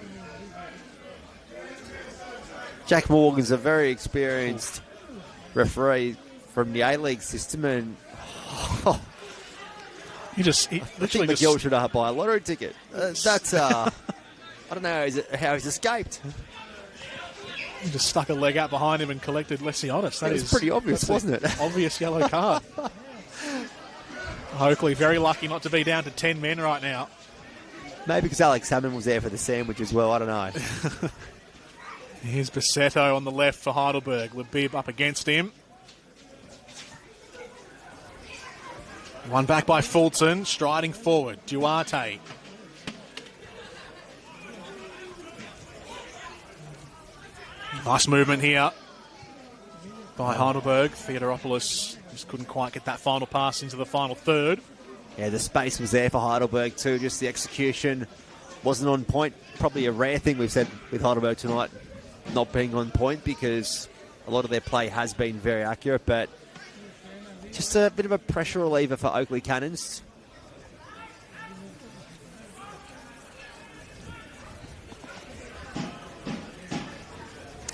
Jack Morgan's a very experienced referee from the A-League system, and He I think McGill should have buy a lottery ticket. That's I don't know how he's escaped. He just stuck a leg out behind him and collected Lesionis. That was pretty obvious, wasn't it? Obvious yellow card. Oakleigh very lucky not to be down to 10 men right now. Maybe because Alex Salmon was there for the sandwich as well. I don't know. Here's Bassetto on the left for Heidelberg. Labib up against him. One back by Fulton, striding forward. Duarte. Nice movement here by Heidelberg. Theodoropoulos just couldn't quite get that final pass into the final third. Yeah, the space was there for Heidelberg too. Just the execution wasn't on point. Probably a rare thing we've said with Heidelberg tonight, not being on point, because a lot of their play has been very accurate, but just a bit of a pressure reliever for Oakleigh Cannons.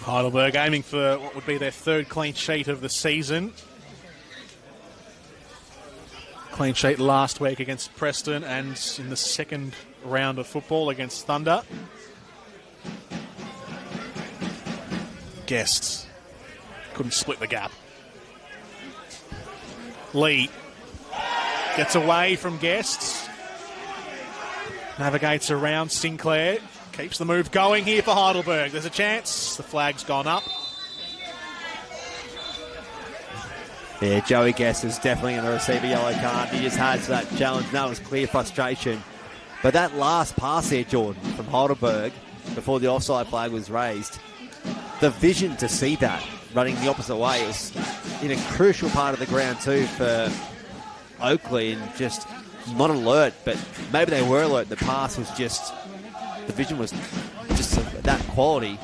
Heidelberg aiming for what would be their third clean sheet of the season. Clean sheet last week against Preston and in the second round of football against Thunder. Guests couldn't split the gap. Lee gets away from Guests. Navigates around Sinclair. Keeps the move going here for Heidelberg. There's a chance. The flag's gone up. Yeah, Joey Guest is definitely going to receive a yellow card. He just had that challenge, and that was clear frustration. But that last pass there, Jordan, from Heidelberg, before the offside flag was raised, the vision to see that running the opposite way, it was in a crucial part of the ground too for Oakleigh, and just not alert, but maybe they were alert. The pass was just, the vision was just of that quality.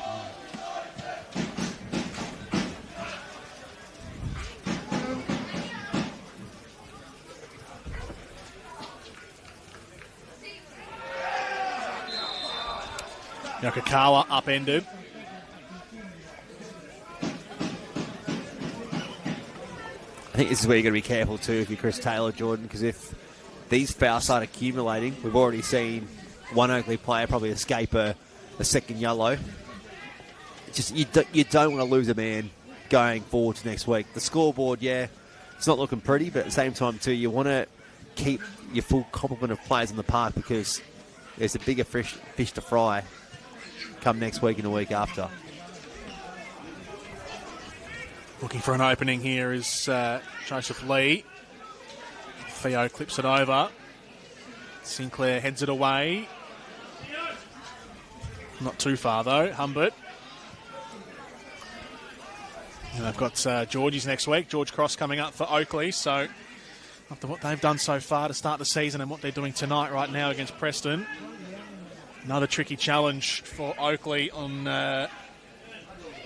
Yokokawa upended. I think this is where you've got to be careful too if you're Chris Taylor, Jordan, because if these fouls start accumulating, we've already seen one Oakleigh player probably escape a second yellow. It's just you don't want to lose a man going forward to next week. The scoreboard, yeah, it's not looking pretty, but at the same time too, you want to keep your full complement of players in the park, because there's a bigger fish to fry come next week and the week after. Looking for an opening here is Joseph Lee. Theo clips it over. Sinclair heads it away. Not too far though. Humbert. And they've got Georgie's next week. George Cross coming up for Oakleigh. So after what they've done so far to start the season and what they're doing tonight right now against Preston, another tricky challenge for Oakleigh on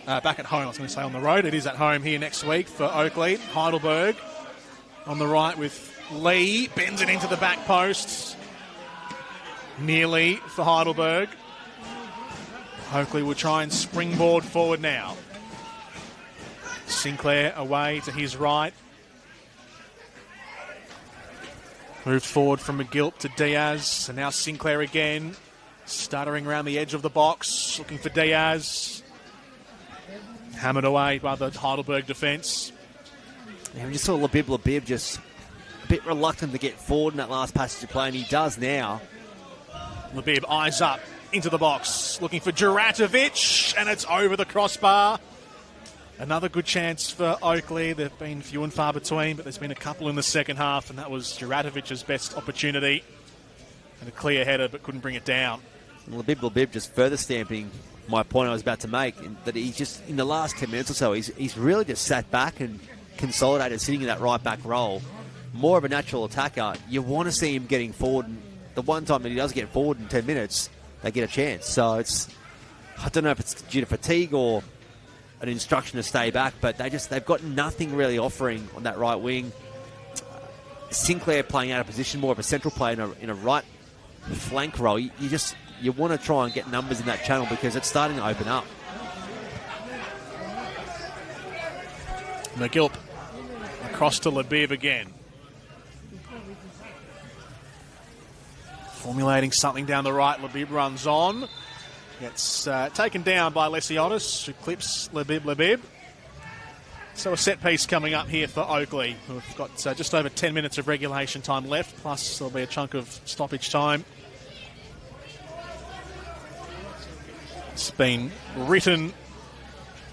back at home. I was going to say on the road. It is at home here next week for Oakleigh. Heidelberg on the right with Lee. Bends it into the back posts. Nearly for Heidelberg. Oakleigh will try and springboard forward now. Sinclair away to his right. Moved forward from McGilt to Diaz. And now Sinclair again. Stuttering around the edge of the box. Looking for Diaz. Hammered away by the Heidelberg defence. Yeah, we just saw Labib just a bit reluctant to get forward in that last passage of play, and he does now. Labib eyes up into the box, looking for Juratovic, and it's over the crossbar. Another good chance for Oakleigh. They've been few and far between, but there's been a couple in the second half, and that was Juratovic's best opportunity. And a clear header, but couldn't bring it down. Labib just further stamping my point I was about to make, that he's just, in the last 10 minutes or so, he's really just sat back and consolidated, sitting in that right back role. More of a natural attacker. You want to see him getting forward, and the one time that he does get forward in 10 minutes, they get a chance. So it's, I don't know if it's due to fatigue or an instruction to stay back, but they've got nothing really offering on that right wing. Sinclair playing out of position, more of a central player in a right flank role. You want to try and get numbers in that channel, because it's starting to open up. McGilt across to Labib again. Formulating something down the right, Labib runs on. Gets taken down by Lesiotis, who clips Labib. So a set piece coming up here for Oakleigh, who've got just over 10 minutes of regulation time left, plus there'll be a chunk of stoppage time. It's been written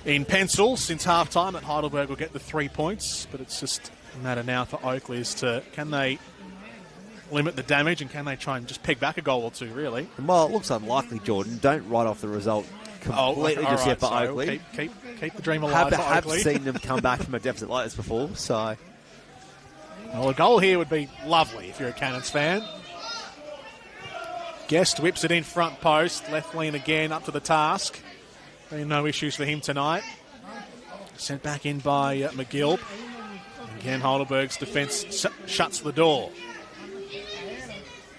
in pencil since half-time that Heidelberg will get the 3 points, but it's just a matter now for Oakleigh as to can they limit the damage and can they try and just peg back a goal or two, really? Well, it looks unlikely, Jordan. Don't write off the result completely just yet for Oakleigh. Keep the dream alive for Have Oakleigh. seen them come back from a deficit like this before, so... Well, a goal here would be lovely if you're a Cannons fan. Guest whips it in front post. Left lean again, up to the task. Been no issues for him tonight. Sent back in by McGill. Again, Heidelberg's defence shuts the door.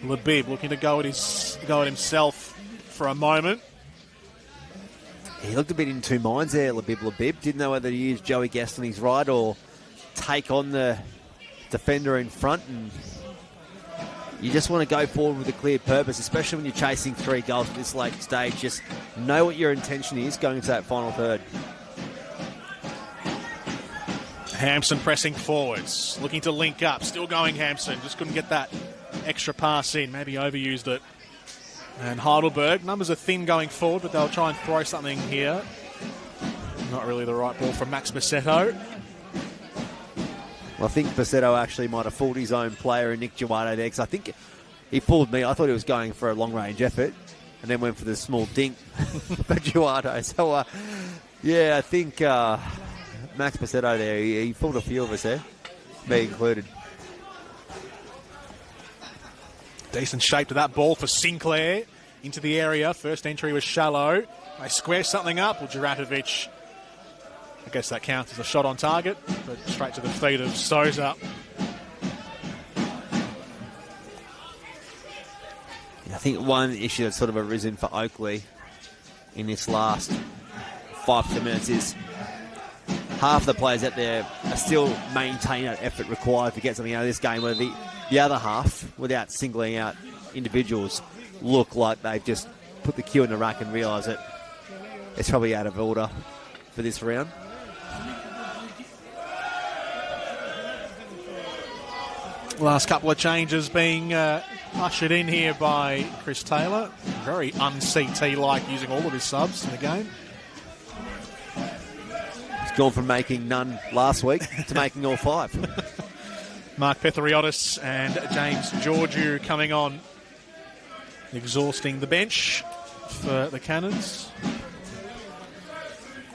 Labib looking to go at himself for a moment. He looked a bit in two minds there, Labib. Didn't know whether to use Joey Guest on his right or take on the defender in front. And you just want to go forward with a clear purpose, especially when you're chasing 3 goals at this late stage. Just know what your intention is going into that final third. Hampson pressing forwards, looking to link up. Still going Hampson, just couldn't get that extra pass in, maybe overused it. And Heidelberg, numbers are thin going forward, but they'll try and throw something here. Not really the right ball from Max Bassetto. Well, I think Bassetto actually might have fooled his own player in Nick Duarte there, because I think he fooled me. I thought he was going for a long-range effort and then went for the small dink for Duarte. So, I think Max Bassetto there, he fooled a few of us there, me included. Decent shape to that ball for Sinclair. Into the area. First entry was shallow. They square something up. Well, Juratovic, I guess that counts as a shot on target, but straight to the feet of Souza. I think one issue that's sort of arisen for Oakleigh in this last 5 to 10 minutes is half the players out there are still maintaining that effort required to get something out of this game, where the other half, without singling out individuals, look like they've just put the cue in the rack and realise that it's probably out of order for this round. Last couple of changes being ushered in here by Chris Taylor. Very un-CT-like, using all of his subs in the game. He's gone from making none last week to making all 5. Mark Petheriotis and James Georgiou coming on, exhausting the bench for the Cannons.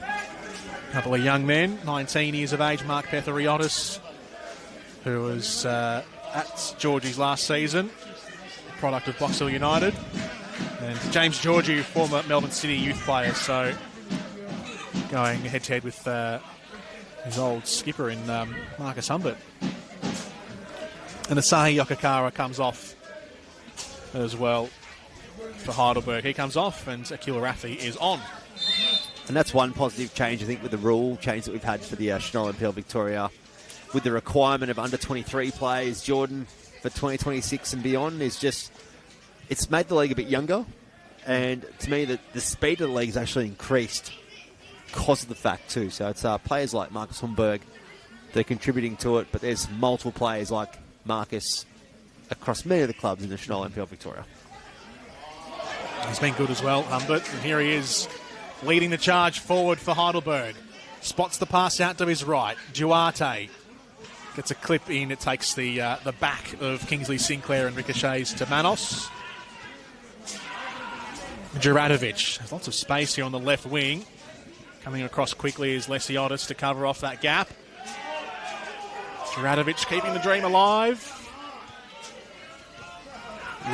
A couple of young men, 19 years of age, Mark Petheriotis, who was at Georgie's last season, product of Box Hill United, and James Georgiou, former Melbourne City youth player, so going head-to-head with his old skipper in Marcus Humbert. And Asahi Yokokara comes off as well for Heidelberg. He comes off and Akil Rafi is on. And that's one positive change, I think, with the rule change that we've had for the Senol NPL Victoria. With the requirement of under 23 players, Jordan, for 2026 and beyond, is just, it's made the league a bit younger. And to me, the speed of the league has actually increased because of the fact too. So it's players like Marcus Humberg, they're contributing to it, but there's multiple players like Marcus across many of the clubs in the Senol NPL Victoria. He's been good as well, Humbert. And here he is leading the charge forward for Heidelberg. Spots the pass out to his right. Duarte gets a clip in. It takes the back of Kingsley Sinclair and ricochets to Manos. Juratovic has lots of space here on the left wing. Coming across quickly is Lesiotis to cover off that gap. Juratovic keeping the dream alive.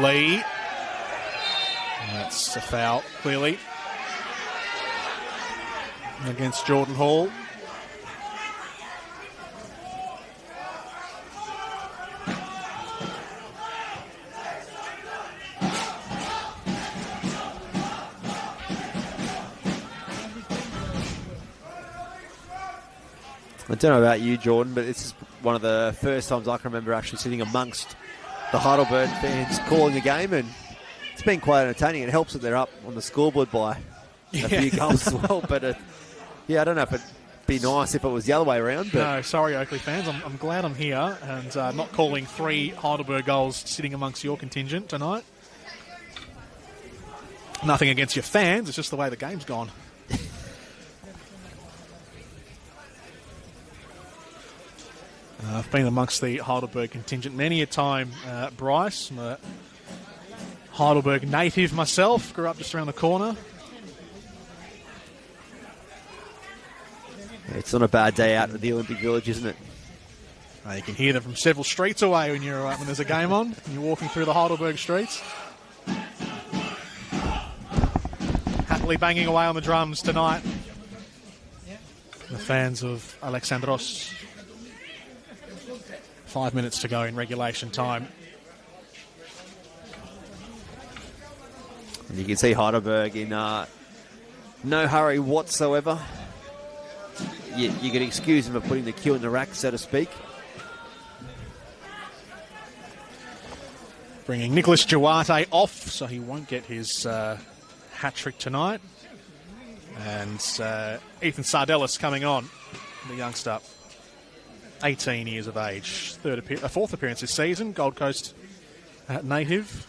Lee. That's a foul, clearly, against Jordan Hall. I don't know about you, Jordan, but this is one of the first times I can remember actually sitting amongst the Heidelberg fans calling the game, and it's been quite entertaining. It helps that they're up on the scoreboard by a few goals as well. But I don't know if it'd be nice if it was the other way around. But No, sorry, Oakleigh fans. I'm glad I'm here and not calling 3 Heidelberg goals sitting amongst your contingent tonight. Nothing against your fans. It's just the way the game's gone. I've been amongst the Heidelberg contingent many a time, Bryce. I'm a Heidelberg native myself. Grew up just around the corner. it's not a bad day out at the Olympic Village, isn't it? You can hear them from several streets away when there's a game on and you're walking through the Heidelberg streets. Happily banging away on the drums tonight. The fans of Alexandros. 5 minutes to go in regulation time. And you can see Heidelberg in no hurry whatsoever. You can excuse them for putting the cue in the rack, so to speak. Bringing Nicholas Duarte off, so he won't get his hat-trick tonight. And Ethan Sardellis coming on, the youngster. 18 years of age. Fourth appearance this season, Gold Coast native.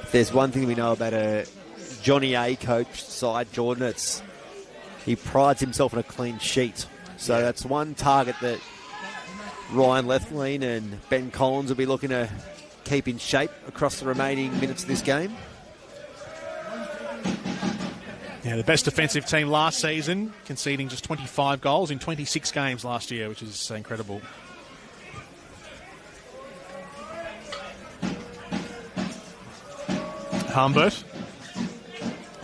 If there's one thing we know about a Johnny A coached side, Jordan, he prides himself on a clean sheet. So that's one target that Ryan Lethlean and Ben Collins will be looking to keep in shape across the remaining minutes of this game. Yeah, the best defensive team last season, conceding just 25 goals in 26 games last year, which is incredible. Humbert.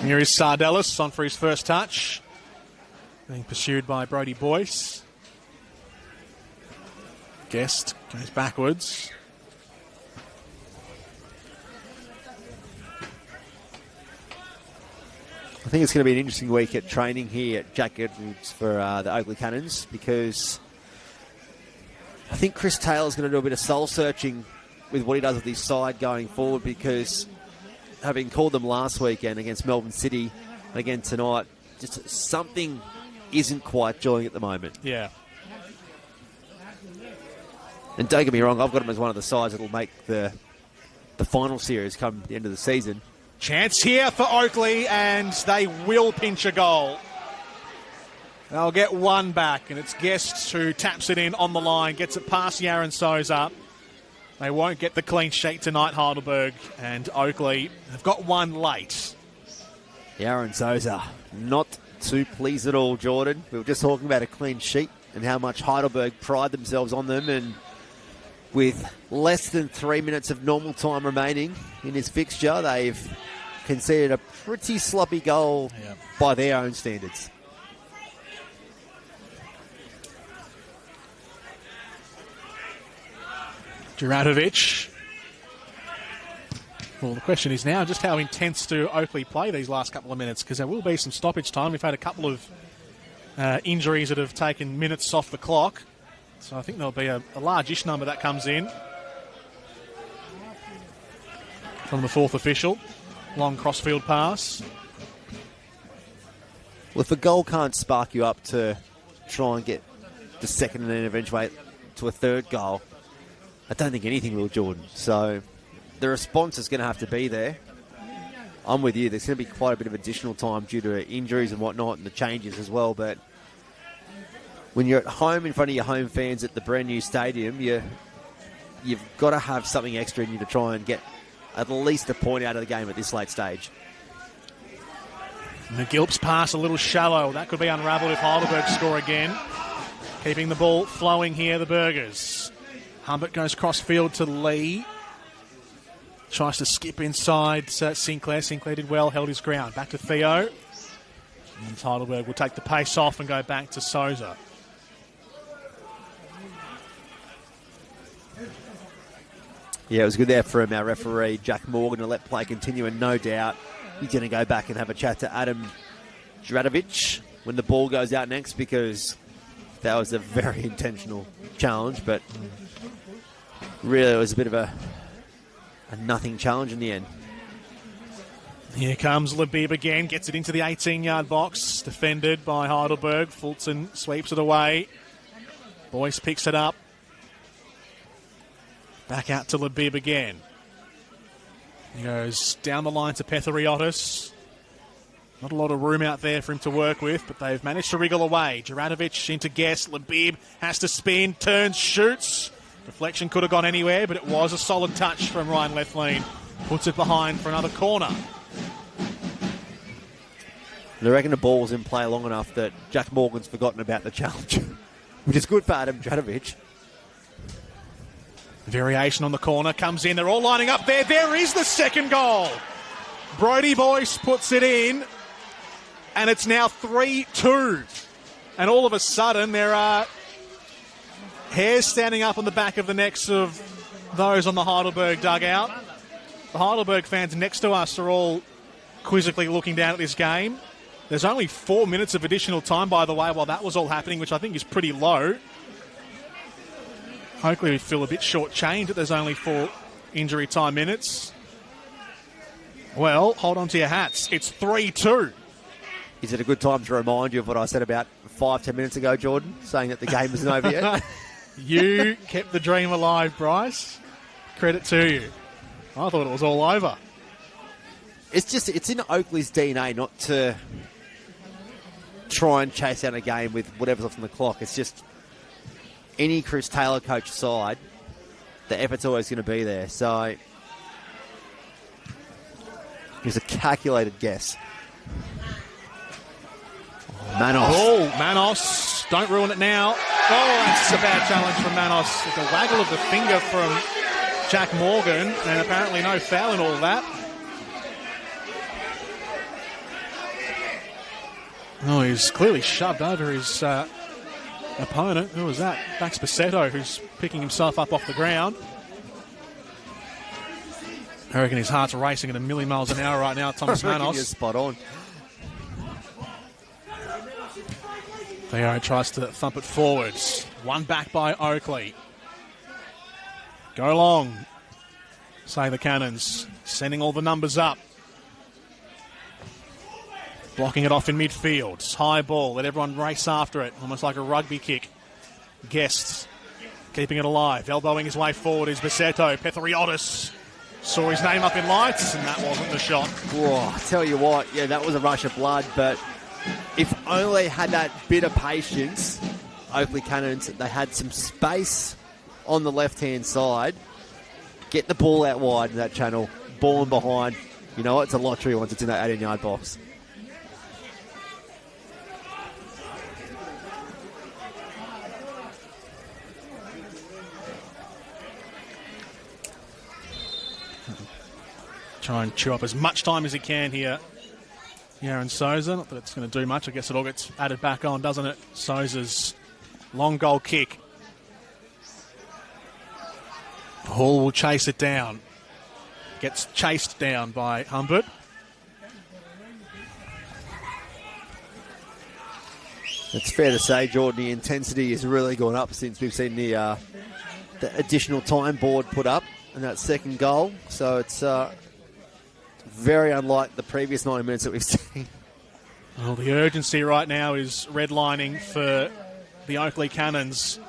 Here is Sardellis on for his first touch. Being pursued by Brodie Boyce. Guest goes backwards. I think it's going to be an interesting week at training here at Jack Edwards for the Oakleigh Cannons, because I think Chris Taylor's going to do a bit of soul searching with what he does with his side going forward, because having called them last weekend against Melbourne City and again tonight, just something isn't quite gelling at the moment. Yeah. And don't get me wrong, I've got them as one of the sides that will make the final series come the end of the season. Chance here for Oakleigh, and they will pinch a goal. They'll get one back, and it's Guest who taps it in on the line, gets it past Yaron Souza. They won't get the clean sheet tonight, Heidelberg, and Oakleigh have got one late. Yaron Souza, not too pleased at all, Jordan. We were just talking about a clean sheet and how much Heidelberg pride themselves on them, and with less than 3 minutes of normal time remaining in this fixture, they've conceded a pretty sloppy goal by their own standards. Juratovic. Well, the question is now just how intense do Oakleigh play these last couple of minutes, because there will be some stoppage time. We've had a couple of injuries that have taken minutes off the clock. So I think there'll be a large-ish number that comes in from the fourth official. Long crossfield pass. Well, if a goal can't spark you up to try and get the second and then eventuate to a third goal, I don't think anything will, Jordan. So the response is going to have to be there. I'm with you. There's going to be quite a bit of additional time due to injuries and whatnot and the changes as well. But when you're at home in front of your home fans at the brand new stadium, you've got to have something extra in you to try and get at least a point out of the game at this late stage. McGilp's pass a little shallow. That could be unravelled if Heidelberg score again. Keeping the ball flowing here, the Burgers. Humbert goes cross-field to Lee. Tries to skip inside Sinclair. Sinclair did well, held his ground. Back to Theo. And Heidelberg will take the pace off and go back to Souza. Yeah, it was good there from our referee, Jack Morgan, to let play continue, and no doubt he's going to go back and have a chat to Adam Juratovic when the ball goes out next, because that was a very intentional challenge, but really it was a bit of a nothing challenge in the end. Here comes Labib again, gets it into the 18-yard box, defended by Heidelberg. Fulton sweeps it away. Boyce picks it up. Back out to Labib again. He goes down the line to Petheriotis. Not a lot of room out there for him to work with, but they've managed to wriggle away. Juratovic into Guest. Labib has to spin, turns, shoots. Deflection could have gone anywhere, but it was a solid touch from Ryan Lethlean. Puts it behind for another corner. I reckon the ball was in play long enough that Jack Morgan's forgotten about the challenge, which is good for Adam Juratovic. Variation on the corner comes in. They're all lining up there. There is the second goal. Brodie Boyce puts it in, and it's now 3-2. And all of a sudden, there are hairs standing up on the back of the necks of those on the Heidelberg dugout. The Heidelberg fans next to us are all quizzically looking down at this game. There's only 4 minutes of additional time, by the way, while that was all happening, which I think is pretty low. Oakleigh we feel a bit short-changed that there's only 4 injury time minutes. Well, hold on to your hats. It's 3-2. Is it a good time to remind you of what I said about 5-10 minutes ago, Jordan, saying that the game isn't over yet? You kept the dream alive, Bryce. Credit to you. I thought it was all over. It's in Oakleigh's DNA not to try and chase out a game with whatever's left on the clock. It's just any Chris Taylor coach side, the effort's always going to be there. So it was a calculated guess. Manos. Oh, Manos. Don't ruin it now. Oh, that's a bad challenge from Manos. With a waggle of the finger from Jack Morgan, and apparently no foul in all that. Oh, he's clearly shoved over his opponent. Who was that? Max Bassetto, who's picking himself up off the ground. I reckon his heart's racing at 1,000,000 miles an hour right now, Thomas Manos. You're spot on. Theo tries to thump it forwards. One back by Oakleigh. Go long, say the Cannons. Sending all the numbers up. Blocking it off in midfield. It's high ball. Let everyone race after it. Almost like a rugby kick. Guests keeping it alive. Elbowing his way forward is Bassetto. Petheriotis saw his name up in lights, and that wasn't the shot. Whoa, I tell you what, yeah, that was a rush of blood, but if only had that bit of patience, Oakleigh Cannons, they had some space on the left-hand side. Get the ball out wide in that channel. Ball in behind. You know what? It's a lottery once it's in that 18-yard box. Try and chew up as much time as he can here. Aaron Souza, not that it's going to do much. I guess it all gets added back on, doesn't it? Souza's long goal kick. Hall will chase it down. Gets chased down by Humbert. It's fair to say, Jordan, the intensity has really gone up since we've seen the additional time board put up in that second goal. So it's very unlike the previous 90 minutes that we've seen. Well, the urgency right now is redlining for the Oakleigh Cannons.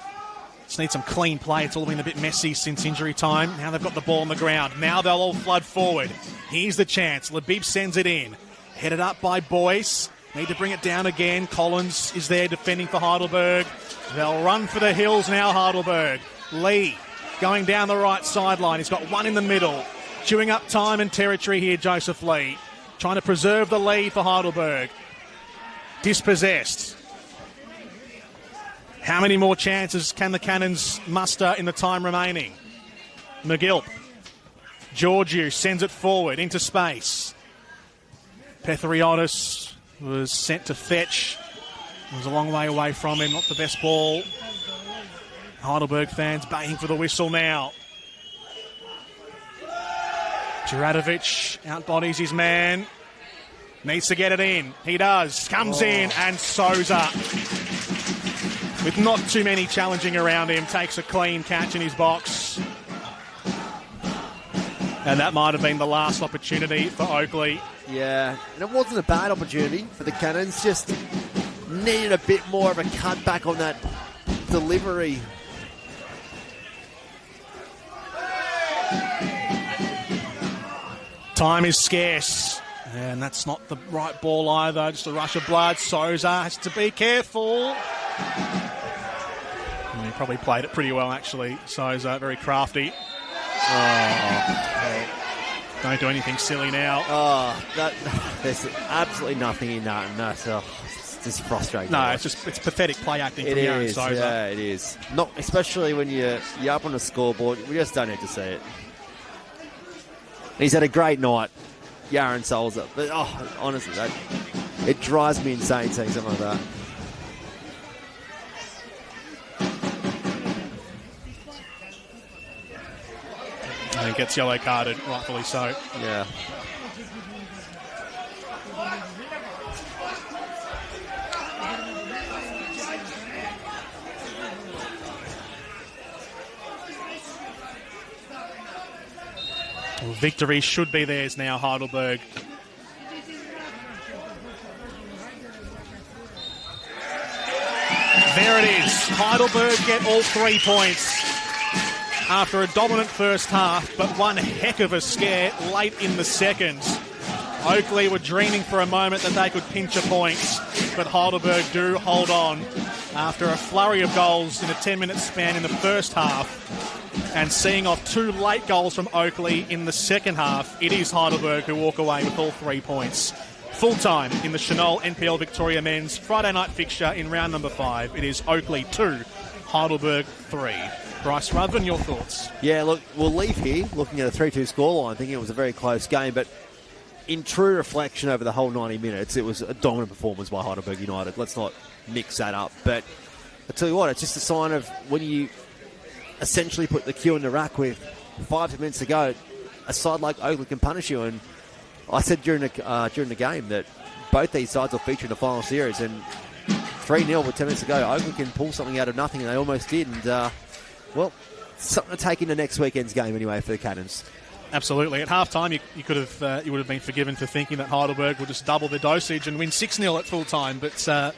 Just need some clean play. It's all been a bit messy since injury time. Now they've got the ball on the ground. Now they'll all flood forward. Here's the chance. Labib sends it in. Headed up by Boyce. Need to bring it down again. Collins is there defending for Heidelberg. They'll run for the hills now, Heidelberg. Lee going down the right sideline. He's got one in the middle. Chewing up time and territory here, Joseph Lee. Trying to preserve the lead for Heidelberg. Dispossessed. How many more chances can the Cannons muster in the time remaining? McGill. Georgiou sends it forward into space. Petheriotis was sent to fetch. Was a long way away from him. Not the best ball. Heidelberg fans baying for the whistle now. Juratovic outbodies his man. Needs to get it in. He does. Comes in, and Souza with not too many challenging around him, takes a clean catch in his box. And that might have been the last opportunity for Oakleigh. Yeah, and it wasn't a bad opportunity for the Cannons, just needed a bit more of a cutback on that delivery. Time is scarce. And that's not the right ball either. Just a rush of blood. Souza has to be careful. And he probably played it pretty well, actually. Souza, very crafty. Oh. Don't do anything silly now. There's absolutely nothing in that. And that's it's just frustrating. No, it's pathetic play acting from Aaron Souza. Yeah, it is. Not especially when you're up on the scoreboard. We just don't need to see it. He's had a great night, Yaron Souza. But, honestly, it drives me insane seeing something like that. And he gets yellow carded, rightfully so. Yeah. Well, victory should be theirs now, Heidelberg. There it is. Heidelberg get all 3 points after a dominant first half, but one heck of a scare late in the second. Oakleigh were dreaming for a moment that they could pinch a point, but Heidelberg do hold on after a flurry of goals in a 10-minute span in the first half. And seeing off 2 late goals from Oakleigh in the second half, it is Heidelberg who walk away with all 3 points. Full-time in the Senol NPL Victoria Men's Friday night fixture in round number 5. It is Oakleigh 2, Heidelberg 3. Bryce Ruthven, your thoughts? Yeah, look, we'll leave here looking at a 3-2 scoreline, thinking it was a very close game, but in true reflection over the whole 90 minutes, it was a dominant performance by Heidelberg United. Let's not mix that up. But I tell you what, it's just a sign of when you essentially put the cue in the rack with 5 minutes to go, a side like Oakleigh can punish you. And I said during the game that both these sides will feature in the final series, and 3-0 with 10 minutes to go, Oakleigh can pull something out of nothing, and they almost did. And, well, something to take into next weekend's game anyway for the Cannons. Absolutely. At half-time, you would have been forgiven for thinking that Heidelberg would just double their dosage and win 6-0 at full-time, but I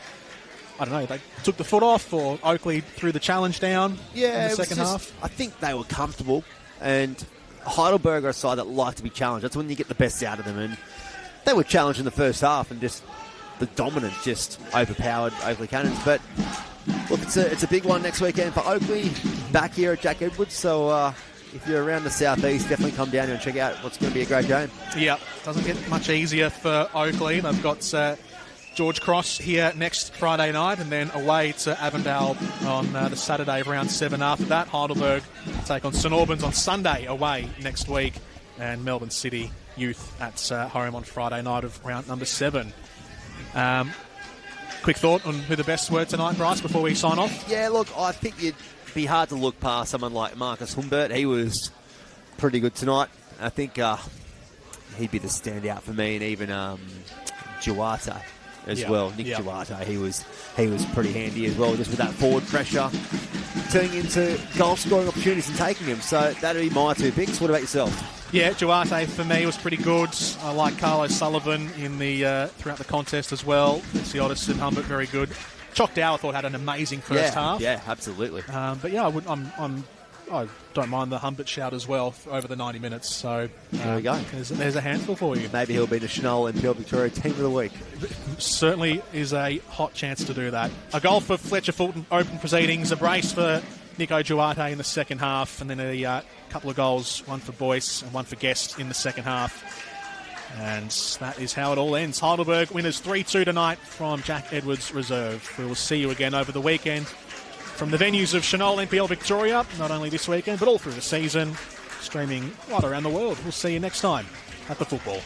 don't know, they took the foot off, or Oakleigh threw the challenge down in the second half? I think they were comfortable, and Heidelberg are a side that like to be challenged. That's when you get the best out of them, and they were challenged in the first half, and just the dominance just overpowered Oakleigh Cannons. But look, it's a big one next weekend for Oakleigh, back here at Jack Edwards, so if you're around the southeast, definitely come down here and check out what's going to be a great game. Yeah, doesn't get much easier for Oakleigh. They've got George Cross here next Friday night, and then away to Avondale on the Saturday of round 7 after that. Heidelberg take on St Albans on Sunday away next week, and Melbourne City Youth at home on Friday night of round number 7. Quick thought on who the best were tonight, Bryce, before we sign off? Yeah, look, I think it'd be hard to look past someone like Marcus Humbert. He was pretty good tonight. I think he'd be the standout for me, and even Duarte as well. Nick Duarte, he was pretty handy as well, just with that forward pressure, turning into goal-scoring opportunities and taking them. So that'd be my 2 picks. What about yourself? Yeah, Duarte for me was pretty good. I like Carlos Sullivan in the throughout the contest as well. Siotis and Humbert very good. Chock Dow, I thought, had an amazing first half. Yeah, absolutely. But yeah, I don't mind the Humbert shout as well over the 90 minutes. So there we go. There's a handful for you. Maybe he'll be the Senol NPL Victoria Team of the Week. Certainly is a hot chance to do that. A goal for Fletcher Fulton Open Proceedings, a brace for Nico Duarte in the second half, and then a couple of goals, one for Boyce and one for Guest in the second half. And that is how it all ends. Heidelberg winners 3-2 tonight from Jack Edwards Reserve. We will see you again over the weekend from the venues of Senol NPL Victoria, not only this weekend, but all through the season, streaming right around the world. We'll see you next time at the football.